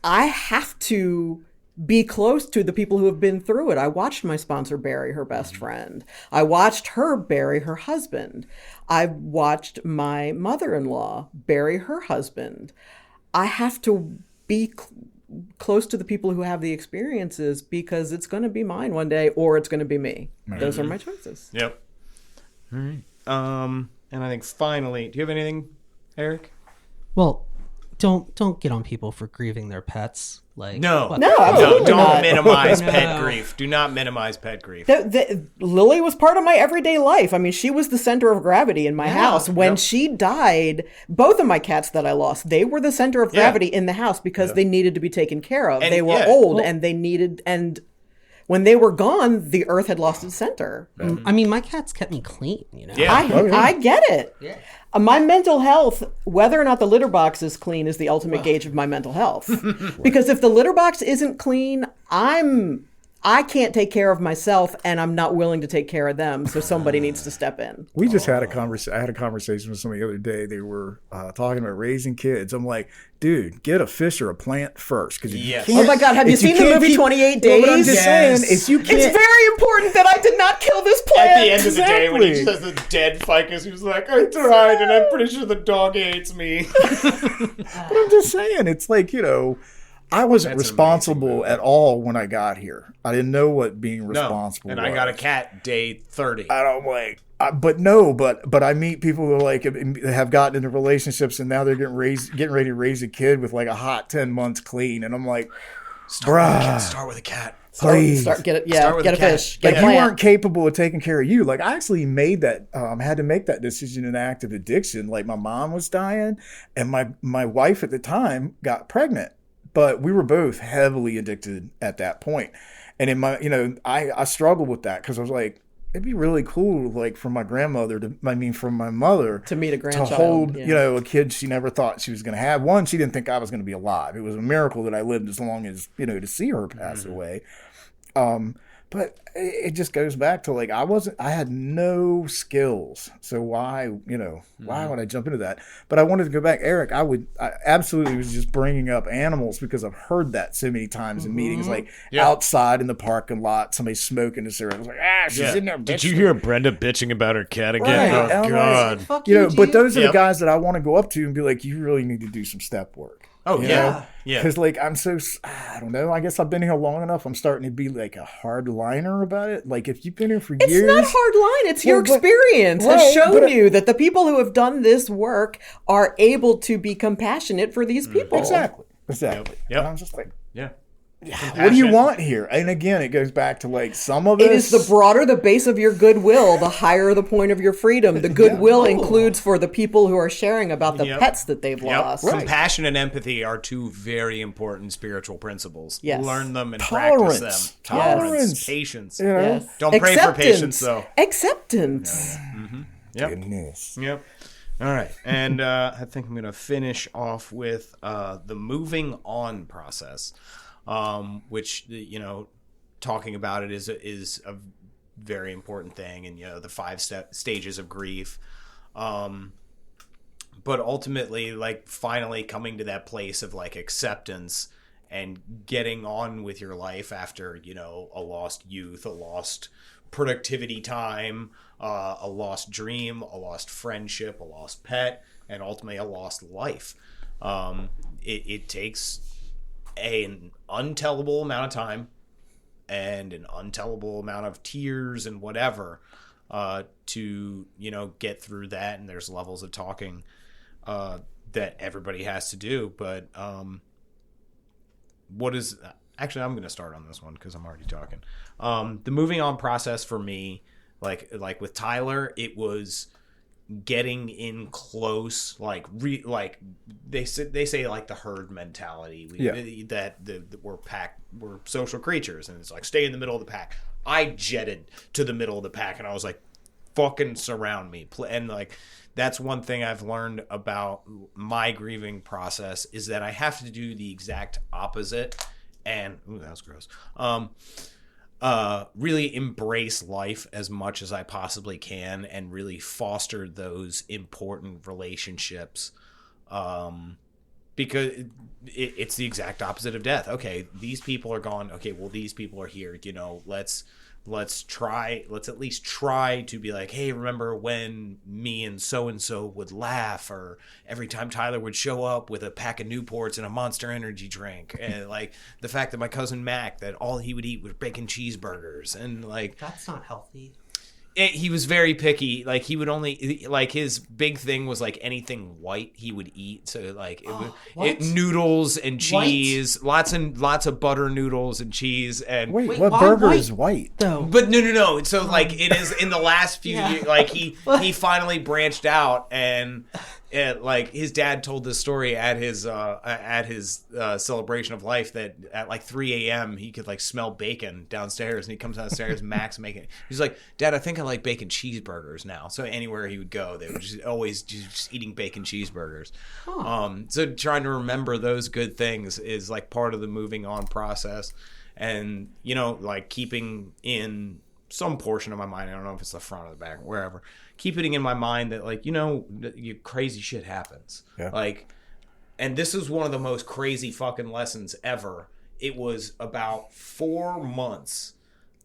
I have to be close to the people who have been through it. I watched my sponsor bury her best friend. I watched her bury her husband. I watched my mother-in-law bury her husband. I have to be close to the people who have the experiences because it's going to be mine one day or it's going to be me. Those are my choices. Yep. All right. And I think finally, do you have anything, Eric? Well, don't get on people for grieving their pets. Absolutely don't not. minimize pet grief. Do not minimize pet grief. Lily was part of my everyday life. I mean, she was the center of gravity in my house. When she died, both of my cats that I lost, they were the center of gravity in the house because they needed to be taken care of. And they were old and they needed, and when they were gone, the earth had lost its center. I mean, my cats kept me clean, I get it. Yeah. My mental health, whether or not the litter box is clean, is the ultimate gauge of my mental health. Because if the litter box isn't clean, I can't take care of myself, and I'm not willing to take care of them. So somebody needs to step in. We just had a conversation. I had a conversation with somebody the other day. They were talking about raising kids. I'm like, dude, get a fish or a plant first. Oh my God, have you seen the movie 28 Days? Well, I'm just saying, if you can't, it's very important that I did not kill this plant. At the end of the day, when he says the dead ficus, he was like, I tried, and I'm pretty sure the dog hates me. But I'm just saying, it's like, I wasn't responsible at all when I got here. I didn't know what being responsible was. And I got a cat day 30. I don't but I meet people who have gotten into relationships and now they're getting ready to raise a kid with a hot 10 months clean, and I'm like, Start with a cat. Please. Get a fish. Get a you plant. weren't capable of taking care of you. I actually made that, had to make that decision in active addiction. My mom was dying and my wife at the time got pregnant. But we were both heavily addicted at that point. And in my, I struggled with that because I was like, it'd be really cool, from my grandmother from my mother to meet a grandchild, to hold, a kid she never thought she was going to have. One, she didn't think I was going to be alive. It was a miracle that I lived as long as, to see her pass away. But it just goes back to I had no skills. So why would I jump into that? But I wanted to go back, Eric. I absolutely was just bringing up animals because I've heard that so many times in meetings, outside in the parking lot, somebody smoking a cigarette. I was like, she's in there. Did you hear Brenda bitching about her cat again? Right. Oh, God. Fuck you, but those are the guys that I want to go up to and be like, you really need to do some step work. Oh, yeah. Because, I'm so, I don't know. I guess I've been here long enough. I'm starting to be a hard liner about it. If you've been here for years. It's not hard line. It's your experience has shown you that the people who have done this work are able to be compassionate for these people. Exactly. Yep. And I'm just like, yeah. what do you want here? And again, it goes back to like some of It is the broader the base of your goodwill, the higher the point of your freedom. The goodwill includes for the people who are sharing about the pets that they've lost. Right. Compassion and empathy are two very important spiritual principles. Yes. Learn them and Tolerance. practice them. Tolerance. Patience. You know? Yes. Don't pray for patience, though. Acceptance. Yep. Goodness. Yep. All right. And I think I'm going to finish off with the moving on process, which, talking about it is a very important thing. And, the 5 stages of grief. But ultimately, like, finally coming to that place of, like, acceptance and getting on with your life after, a lost youth, a lost productivity time, a lost dream, a lost friendship, a lost pet, and ultimately a lost life. It takes an untellable amount of time and an untellable amount of tears and whatever to get through that. And there's levels of talking that everybody has to do. But actually, I'm going to start on this one because I'm already talking. The moving on process for me, like with Tyler, it was getting in close, like they say like the herd mentality. We're social creatures, and it's like stay in the middle of the pack. I jetted to the middle of the pack, and I was like, fucking surround me. And like that's one thing I've learned about my grieving process is that I have to do the exact opposite. And that was gross. Really embrace life as much as I possibly can, and really foster those important relationships. Because it's the exact opposite of death. Okay, these people are gone. Okay, well, these people are here. Let's at least try to be like, hey, remember when me and so would laugh, or every time Tyler would show up with a pack of Newports and a Monster Energy drink, and like the fact that my cousin Mac, that all he would eat was bacon cheeseburgers, and like that's not healthy. He was very picky. Like he would only like his big thing was like anything white he would eat. So like noodles and cheese, lots of butter noodles and cheese. And wait what burger is white though? But no. So like it is in the last few years. Like he finally branched out, and like his dad told this story at his celebration of life that at like 3 a.m. he could like smell bacon downstairs, and he comes downstairs, Max making it. He's like, Dad, I think I like bacon cheeseburgers now. So anywhere he would go, they were just eating bacon cheeseburgers. So trying to remember those good things is like part of the moving on process, and like keeping in some portion of my mind, I don't know if it's the front or the back or wherever, keeping in my mind that like crazy shit happens. Like, and this is one of the most crazy fucking lessons ever. It was about 4 months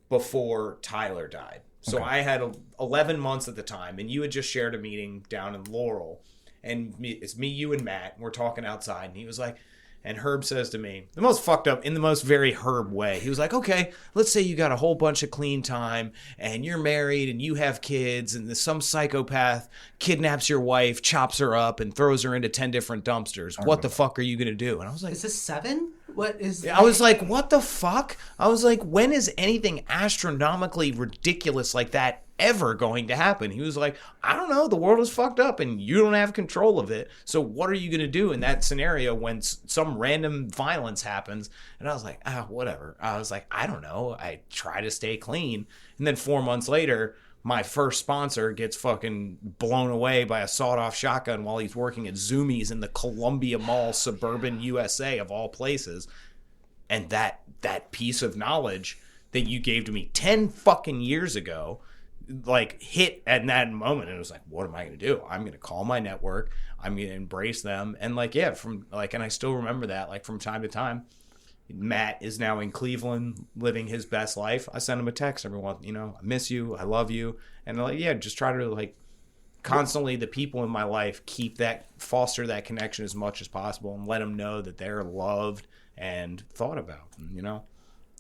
before Tyler died. So I had 11 months at the time, and you had just shared a meeting down in Laurel, and it's me, you, and Matt, and we're talking outside, and he was like, and Herb says to me, the most fucked up, in the most very Herb way, he was like, okay, let's say you got a whole bunch of clean time, and you're married, and you have kids, and some psychopath kidnaps your wife, chops her up, and throws her into 10 different dumpsters. What the fuck are you going to do? And I was like, is this 7? What is I was like, what the fuck? I was like, when is anything astronomically ridiculous like that ever going to happen? He was like, I don't know. The world is fucked up and you don't have control of it. So what are you going to do in that scenario when some random violence happens? And I was like, whatever. I was like, I don't know. I try to stay clean. And then 4 months later, my first sponsor gets fucking blown away by a sawed-off shotgun while he's working at Zoomies in the Columbia Mall, suburban USA, of all places. And that piece of knowledge that you gave to me 10 fucking years ago, like, hit at that moment. And it was like, what am I going to do? I'm going to call my network. I'm going to embrace them. And like, yeah, and I still remember that, like, from time to time. Matt is now in Cleveland living his best life. I send him a text every once, I miss you, I love you. And like, yeah, just try to like constantly, the people in my life, foster that connection as much as possible, and let them know that they're loved and thought about. And, the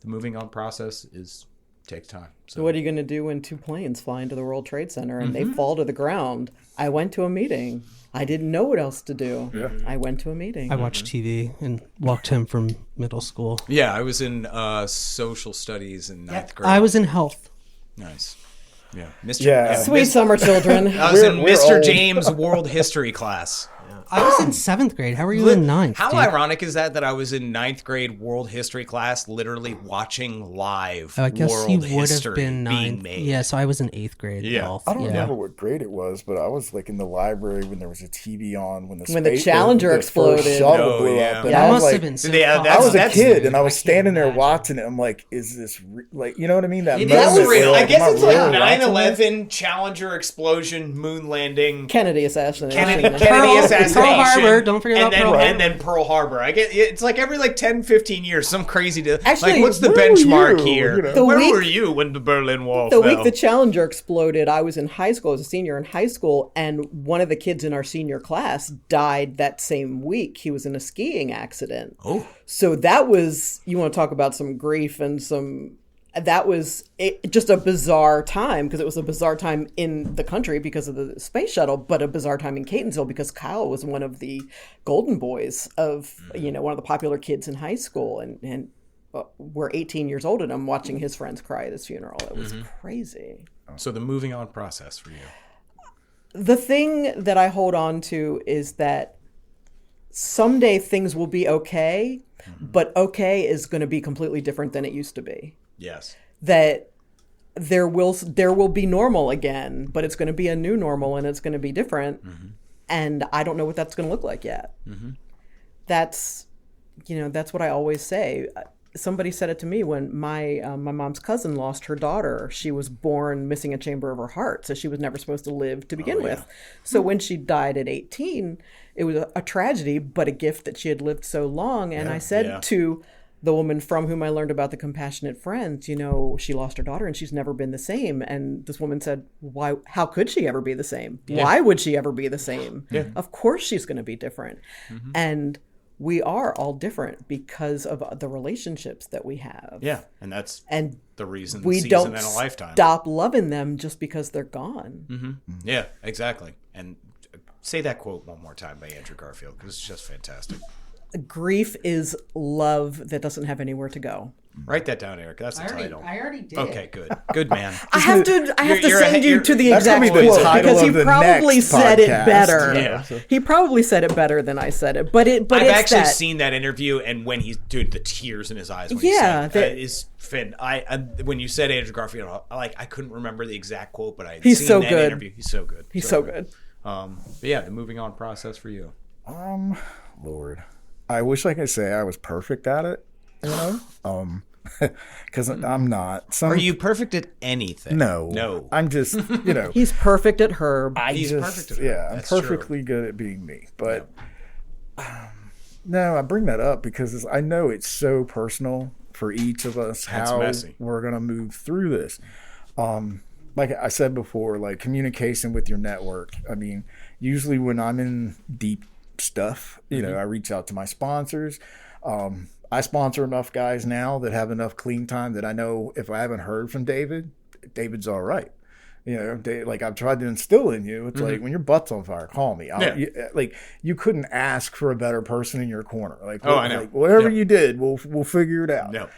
moving on process is Takes time. So what are you going to do when 2 planes fly into the World Trade Center and they fall to the ground? I went to a meeting. I didn't know what else to do. Yeah. I went to a meeting. I watched TV and walked home from middle school. Yeah, I was in social studies in ninth grade. I was in health. Nice. Yeah. Mr. Yeah. Sweet summer children. I was in We're Mr. old. James World History class. I was in 7th grade. How were you in 9th? How dude? ironic is that I was in 9th grade World History class literally watching live I guess World you would History have been being 9th. made. Yeah, so I was in 8th grade. Yeah. Health. I don't yeah. remember what grade it was, but I was like in the library when there was a TV on when the Challenger the exploded. first shuttle Oh, blew yeah. up. And Yeah. I That was must like, have been so Yeah, fun. that's- I was a that's- kid and I was can't standing there imagine. watching it. I'm like, is this like, you know what I mean? That It That's is moment real. where, I guess am it's like really watching 9/11, Challenger explosion, moon landing, Kennedy assassination. Kennedy Pearl assassination, Harbor, don't forget and about then, Pearl and then Pearl Harbor. I get it's like every like 10, 15 years, some crazy. Actually, like, what's the where were benchmark you? here? You know? The Where week- were you when the Berlin Wall The fell? week the Challenger exploded, I was in high school, I was a senior in high school, and one of the kids in our senior class died that same week. He was in a skiing accident. Oh. So that was, you want to talk about some grief and that was just a bizarre time, because it was a bizarre time in the country because of the space shuttle, but a bizarre time in Catonsville because Kyle was one of the golden boys of, one of the popular kids in high school. And we're 18 years old and I'm watching his friends cry at his funeral. It was crazy. So the moving on process for you. The thing that I hold on to is that someday things will be okay, but okay is going to be completely different than it used to be. Yes. That there will be normal again, but it's going to be a new normal and it's going to be different. And I don't know what that's going to look like yet. That's what I always say. Somebody said it to me when my mom's cousin lost her daughter. She was born missing a chamber of her heart, so she was never supposed to live to begin with. So when she died at 18, it was a tragedy, but a gift that she had lived so long. And I said to the woman from whom I learned about the compassionate friends, she lost her daughter and she's never been the same. And this woman said, why? How could she ever be the same? Why would she ever be the same? Of course she's going to be different. And we are all different because of the relationships that we have. Yeah, and that's the reason we season don't in a lifetime. stop loving them just because they're gone. Yeah, exactly. And say that quote one more time by Andrew Garfield, because it's just fantastic. Grief is love that doesn't have anywhere to go. Write that down, Eric. That's the title. I already did. Okay, good. Good man. I have to you're send you to the That's exact gonna be the quote title because he of the probably next said it podcast. better. Yeah. He probably said it better than I said it. But I've it's actually that. seen that interview, and when the tears in his eyes when Yeah, he said it, is Finn. When you said Andrew Garfield, I couldn't remember the exact quote, but I had He's seen so that good. interview. He's so good. He's so good. But yeah, the moving on process for you. Lord, I wish I could say I was perfect at it, because I'm not. Are you perfect at anything? No. I'm just, He's perfect at Herb. He's perfect at it. Yeah, I'm That's true. perfectly good at being me. But no, I bring that up because I know it's so personal for each of us how messy. we're going to move through this. Like I said before, like communication with your network. I mean, usually when I'm in deep stuff, I reach out to my sponsors. I sponsor enough guys now that have enough clean time that I know if I haven't heard from David's all right. Like I've tried to instill in you. It's like when your butt's on fire, call me. You couldn't ask for a better person in your corner. Like, I know. Like, whatever you did, we'll figure it out. No.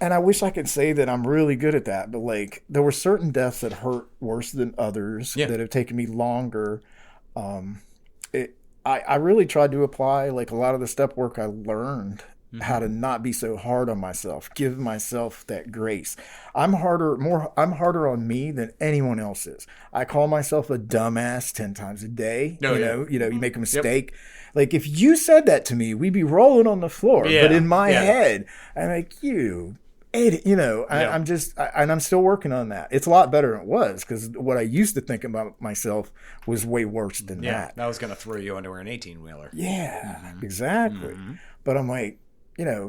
And I wish I could say that I'm really good at that, but like there were certain deaths that hurt worse than others that have taken me longer. I really tried to apply like a lot of the step work I learned how to not be so hard on myself, give myself that grace. I'm harder on me than anyone else is. I call myself a dumbass 10 times a day. You make a mistake. Like if you said that to me, we'd be rolling on the floor. Yeah. But in my head, I'm like, you idiot. I'm still working on that. It's a lot better than it was because what I used to think about myself was way worse than that. That was going to throw you under an 18-wheeler. Yeah, exactly. But I'm like,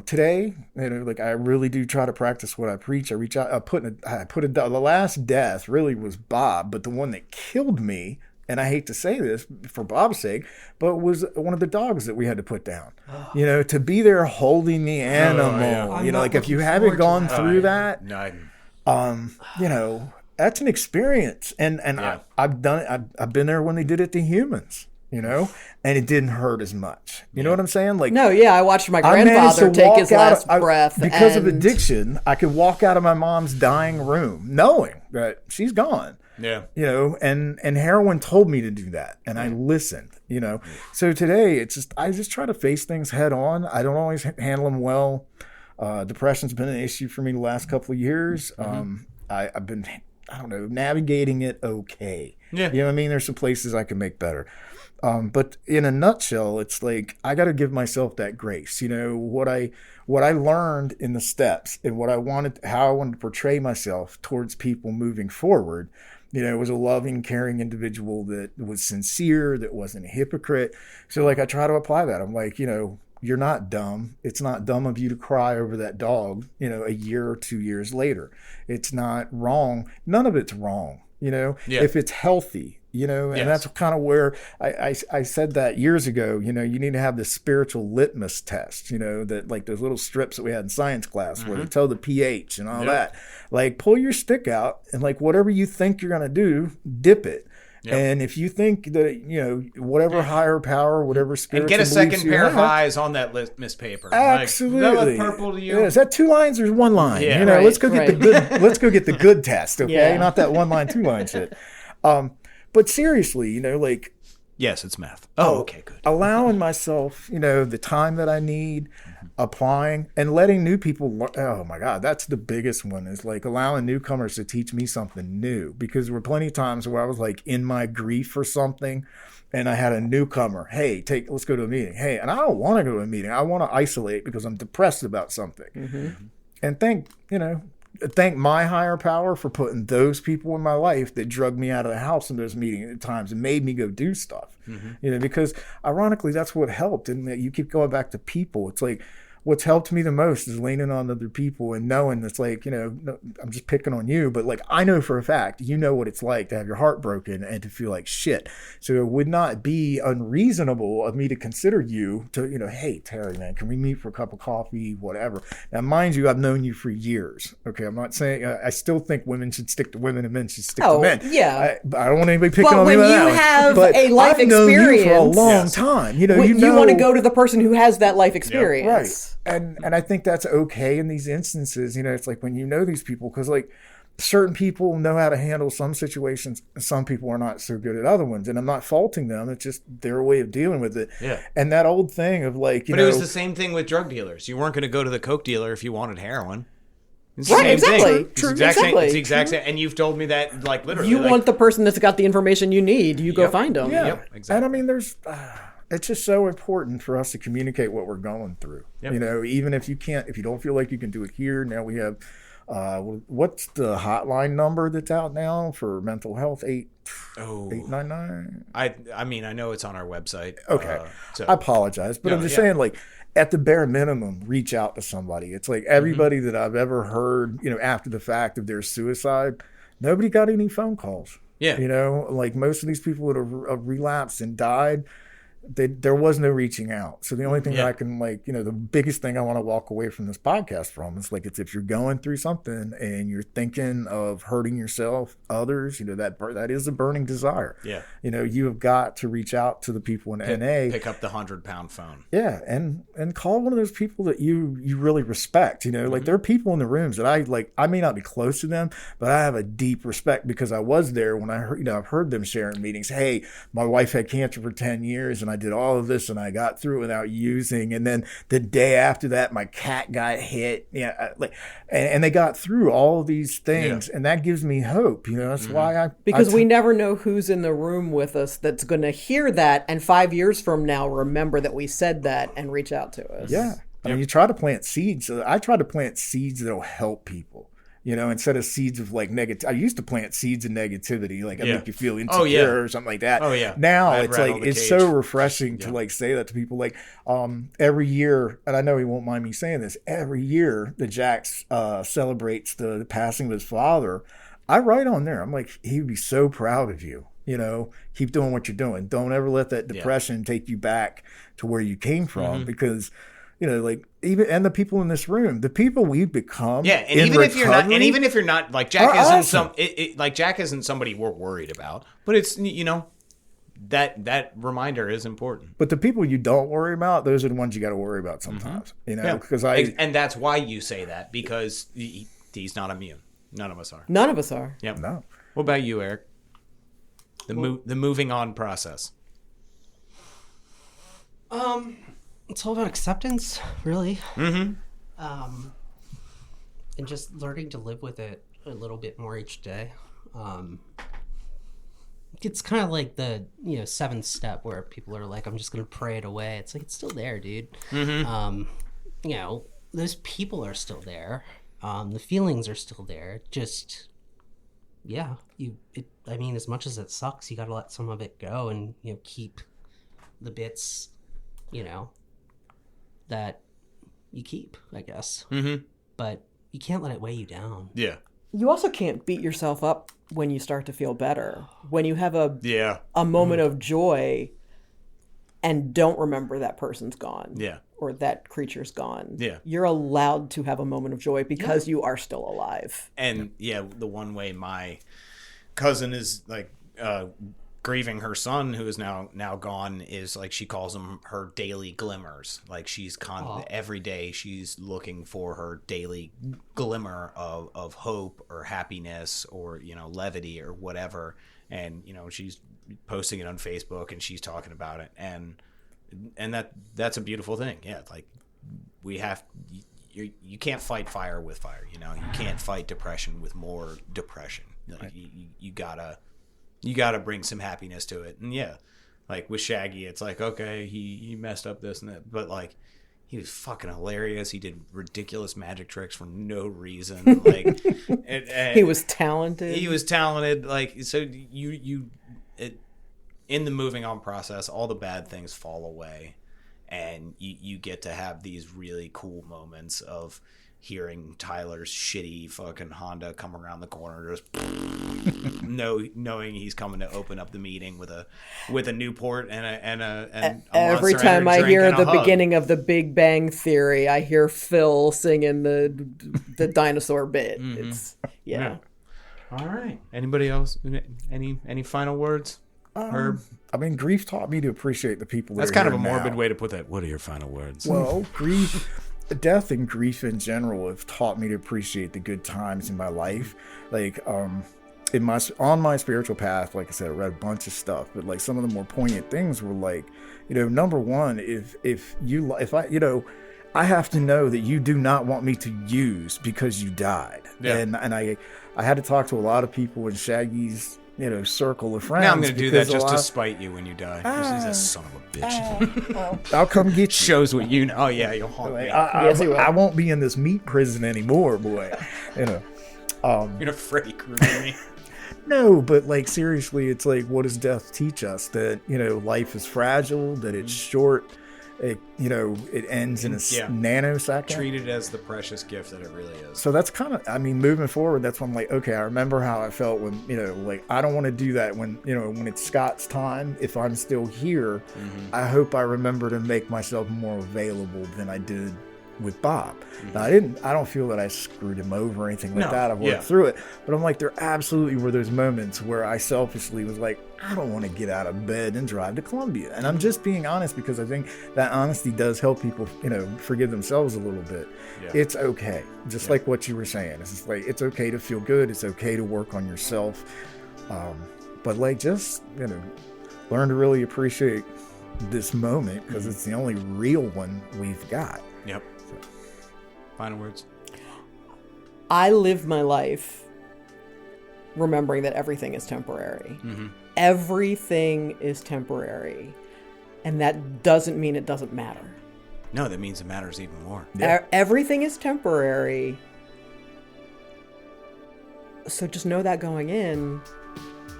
today, like I really do try to practice what I preach. I reach out. The last death really was Bob, but the one that killed me and I hate to say this for Bob's sake, but was one of the dogs that we had to put down. You know, to be there holding the animal. You know, like if you haven't gone through that, you know, that's an experience. And I've done it. I've been there when they did it to humans. You know, and it didn't hurt as much. You know what I'm saying? Like, no, yeah, I watched my grandfather take his last breath. Because of addiction, I could walk out of my mom's dying room knowing that she's gone. Yeah. You know, and heroin told me to do that, and I listened. You know, so today I just try to face things head on. I don't always handle them well. Depression's been an issue for me the last couple of years. I've been, I don't know, navigating it okay. Yeah. You know what I mean? There's some places I can make better. But in a nutshell, it's like I got to give myself that grace. You know, what I learned in the steps and how I wanted to portray myself towards people moving forward. You know, was a loving, caring individual that was sincere, that wasn't a hypocrite. So like I try to apply that. I'm like, you know, you're not dumb. It's not dumb of you to cry over that dog, you know, a year or 2 years later. It's not wrong. None of it's wrong. You know, if it's healthy, you know, and that's kind of where I said that years ago. You know, you need to have this spiritual litmus test, you know, that like those little strips that we had in science class where they tell the pH and all that. Like pull your stick out and like whatever you think you're going to do, dip it. And if you think that, you know, whatever higher power, whatever spirit, and get a second pair of eyes on that litmus paper. Absolutely. Like, does that look purple to you? Yeah, is that 2 lines or 1 line? Yeah, you know, let's go get the good. Let's go get the good test, okay? Not that 1 line, 2 line shit. But seriously, you know, like. Yes, it's math. Oh, okay, good. Allowing myself, you know, the time that I need, applying and letting new people. Oh my God, that's the biggest one. Is like allowing newcomers to teach me something new, because there were plenty of times where I was like in my grief or something, and I had a newcomer. Hey, let's go to a meeting. Hey, and I don't want to go to a meeting. I want to isolate because I'm depressed about something. And thank my higher power for putting those people in my life that drugged me out of the house in those meetings at times and made me go do stuff. You know, because ironically, that's what helped. And you keep going back to people. It's like, what's helped me the most is leaning on other people and knowing it's like, you know, no, I'm just picking on you, but like, I know for a fact, you know what it's like to have your heart broken and to feel like shit. So it would not be unreasonable of me to consider you to, you know, hey, Terry, man, can we meet for a cup of coffee, whatever. Now, mind you, I've known you for years. Okay. I'm not saying, I still think women should stick to women and men should stick to men. Yeah. I don't want anybody picking on me. But when you have a life experience, known you for a long time, you want to go to the person who has that life experience. Right. And I think that's okay in these instances. You know, it's like when you know these people, because like certain people know how to handle some situations, and some people are not so good at other ones. And I'm not faulting them. It's just their way of dealing with it. Yeah. And that old thing of like, but it was the same thing with drug dealers. You weren't going to go to the coke dealer if you wanted heroin. It's right, exactly. True, it's the exact same. And you've told me that, like, literally. You want the person that's got the information you need. You go find them. Yeah, exactly. And I mean, there's... it's just so important for us to communicate what we're going through. You know, even if you don't feel like you can do it here. Now we have, what's the hotline number that's out now for mental health? 899. I mean, I know it's on our website. Okay, I apologize, but I'm just saying, like, at the bare minimum, reach out to somebody. It's like everybody that I've ever heard, you know, after the fact of their suicide, nobody got any phone calls. Yeah, you know, like most of these people that have relapsed and died. There was no reaching out. So the only thing that I can, like, you know, the biggest thing I want to walk away from this podcast from is like, it's if you're going through something and you're thinking of hurting yourself, others, you know, that is a burning desire. Yeah. You know, you have got to reach out to the people in NA. Pick up the 100-pound phone. Yeah. And call one of those people that you really respect, you know, like there are people in the rooms that I may not be close to them, but I have a deep respect because I was there when I heard, you know, I've heard them share in meetings. Hey, my wife had cancer for 10 years and I did all of this and I got through without using. And then the day after that, my cat got hit. Yeah. And they got through all of these things. And that gives me hope. You know, that's why because we never know who's in the room with us that's going to hear that. And 5 years from now, remember that we said that and reach out to us. Yeah. I mean, you try to plant seeds. I try to plant seeds that'll help people. You know, instead of seeds of like negative, I used to plant seeds of negativity, like I make you feel insecure or something like that. Oh yeah. Now it's like it's so refreshing to like say that to people. Like every year, and I know he won't mind me saying this. Every year, the Jax celebrates the passing of his father. I write on there. I'm like, he would be so proud of you. keep doing what you're doing. Don't ever let that depression take you back to where you came from, because like even the people in this room, the people we've become. Yeah, and even if you're not like Jack isn't Jack isn't somebody we're worried about, but it's that reminder is important. But the people you don't worry about, those are the ones you got to worry about sometimes. Because and that's why you say that, because he's not immune. None of us are. None of us are. Yep. No. What about you, Eric? The moving on process. It's all about acceptance, really. Mm-hmm. And just learning to live with it a little bit more each day. It's kind of like the seventh step where people are like, I'm just gonna pray it away. It's like, it's still there, dude. Mm-hmm. Those people are still there. The feelings are still there. Just as much as it sucks, you gotta let some of it go and keep the bits that you keep, I guess. Mm-hmm. But you can't let it weigh you down. Yeah. You also can't beat yourself up when you start to feel better. When you have a moment of joy and don't remember that person's gone. Yeah. Or that creature's gone. Yeah. You're allowed to have a moment of joy because you are still alive. And the one way my cousin is like grieving her son, who is now gone, is like she calls them her daily glimmers. Like she's every day she's looking for her daily glimmer of hope or happiness or levity or whatever, and she's posting it on Facebook and she's talking about it, and that's a beautiful thing. Yeah, like you can't fight fire with fire. You can't fight depression with more depression. Like, right. You gotta bring some happiness to it. And like with Shaggy, it's like, okay, he messed up this and that, but like he was fucking hilarious. He did ridiculous magic tricks for no reason. Like he was talented. Like, so in the moving on process, all the bad things fall away, and you get to have these really cool moments of hearing Tyler's shitty fucking Honda come around the corner, just knowing he's coming to open up the meeting with a Newport and a every Monster time Energy I hear drink and the a hug. beginning of The Big Bang Theory, I hear Phil singing the dinosaur bit. Mm-hmm. It's All right. Anybody else? Any final words? Herb? I mean, grief taught me to appreciate the people. That's kind of a morbid way to put that. What are your final words? Well, death and grief in general have taught me to appreciate the good times in my life. Like, on my spiritual path, like I said, I read a bunch of stuff, but like some of the more poignant things were like, number one, I have to know that you do not want me to use because you died. Yeah. And I had to talk to a lot of people in Shaggy's circle of friends. Now I'm going to do that just to spite you when you die. He's a son of a bitch. I'll come get you. Shows what you know. Oh, yeah, you'll haunt me. I won't be in this meat prison anymore, boy. You're a Freddy Krueger me. No, but like seriously, it's like, what does death teach us? That, life is fragile, that it's short. It ends in a nanosecond. Treat it as the precious gift that it really is. So that's kind of, moving forward, that's when I'm like, okay, I remember how I felt when, like, I don't want to do that when, when it's Scott's time. If I'm still here, I hope I remember to make myself more available than I did with Bob. Now, I don't feel that I screwed him over or anything like that. I've worked through it, but I'm like, there absolutely were those moments where I selfishly was like, I don't want to get out of bed and drive to Columbia. And I'm just being honest, because I think that honesty does help people, forgive themselves a little bit. Yeah. It's okay. Just like what you were saying. It's just like, it's okay to feel good. It's okay to work on yourself. But like, just, learn to really appreciate this moment, because it's the only real one we've got. Yep. Final words. I live my life remembering that everything is temporary. Mm-hmm. Everything is temporary. And that doesn't mean it doesn't matter. No, that means it matters even more. Yeah. Everything is temporary. So just know that going in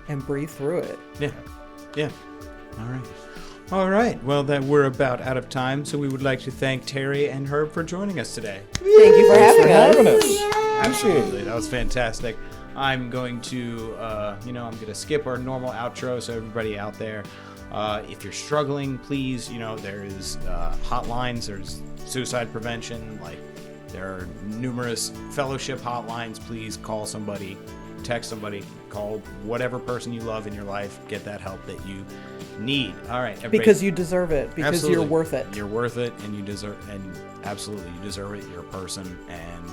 and breathe through it. Yeah. Yeah. All right. Well, then we're about out of time, so we would like to thank Terri and Herb for joining us today. Thank you for having us. Absolutely. That was fantastic. I'm going to, I'm going to skip our normal outro. So everybody out there, if you're struggling, please, there is hotlines. There's suicide prevention. Like, there are numerous fellowship hotlines. Please call somebody, text somebody, call whatever person you love in your life. Get that help that you need. All right, everybody. Because you deserve it. Because Absolutely. You're worth it. You're worth it, and you deserve, and absolutely, you deserve it. You're a person, and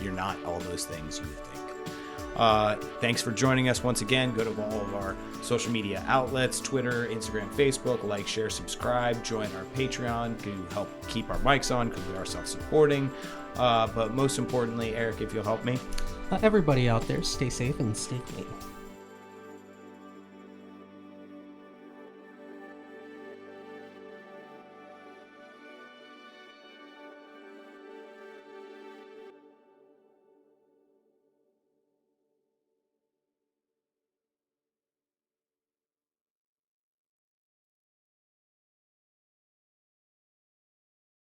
you're not all those things you think. Thanks for joining us once again. Go to all of our social media outlets, Twitter, Instagram, Facebook, like, share, subscribe, join our Patreon to help keep our mics on because we are self-supporting. But most importantly, Eric, if you'll help me. Everybody out there, stay safe and stay clean.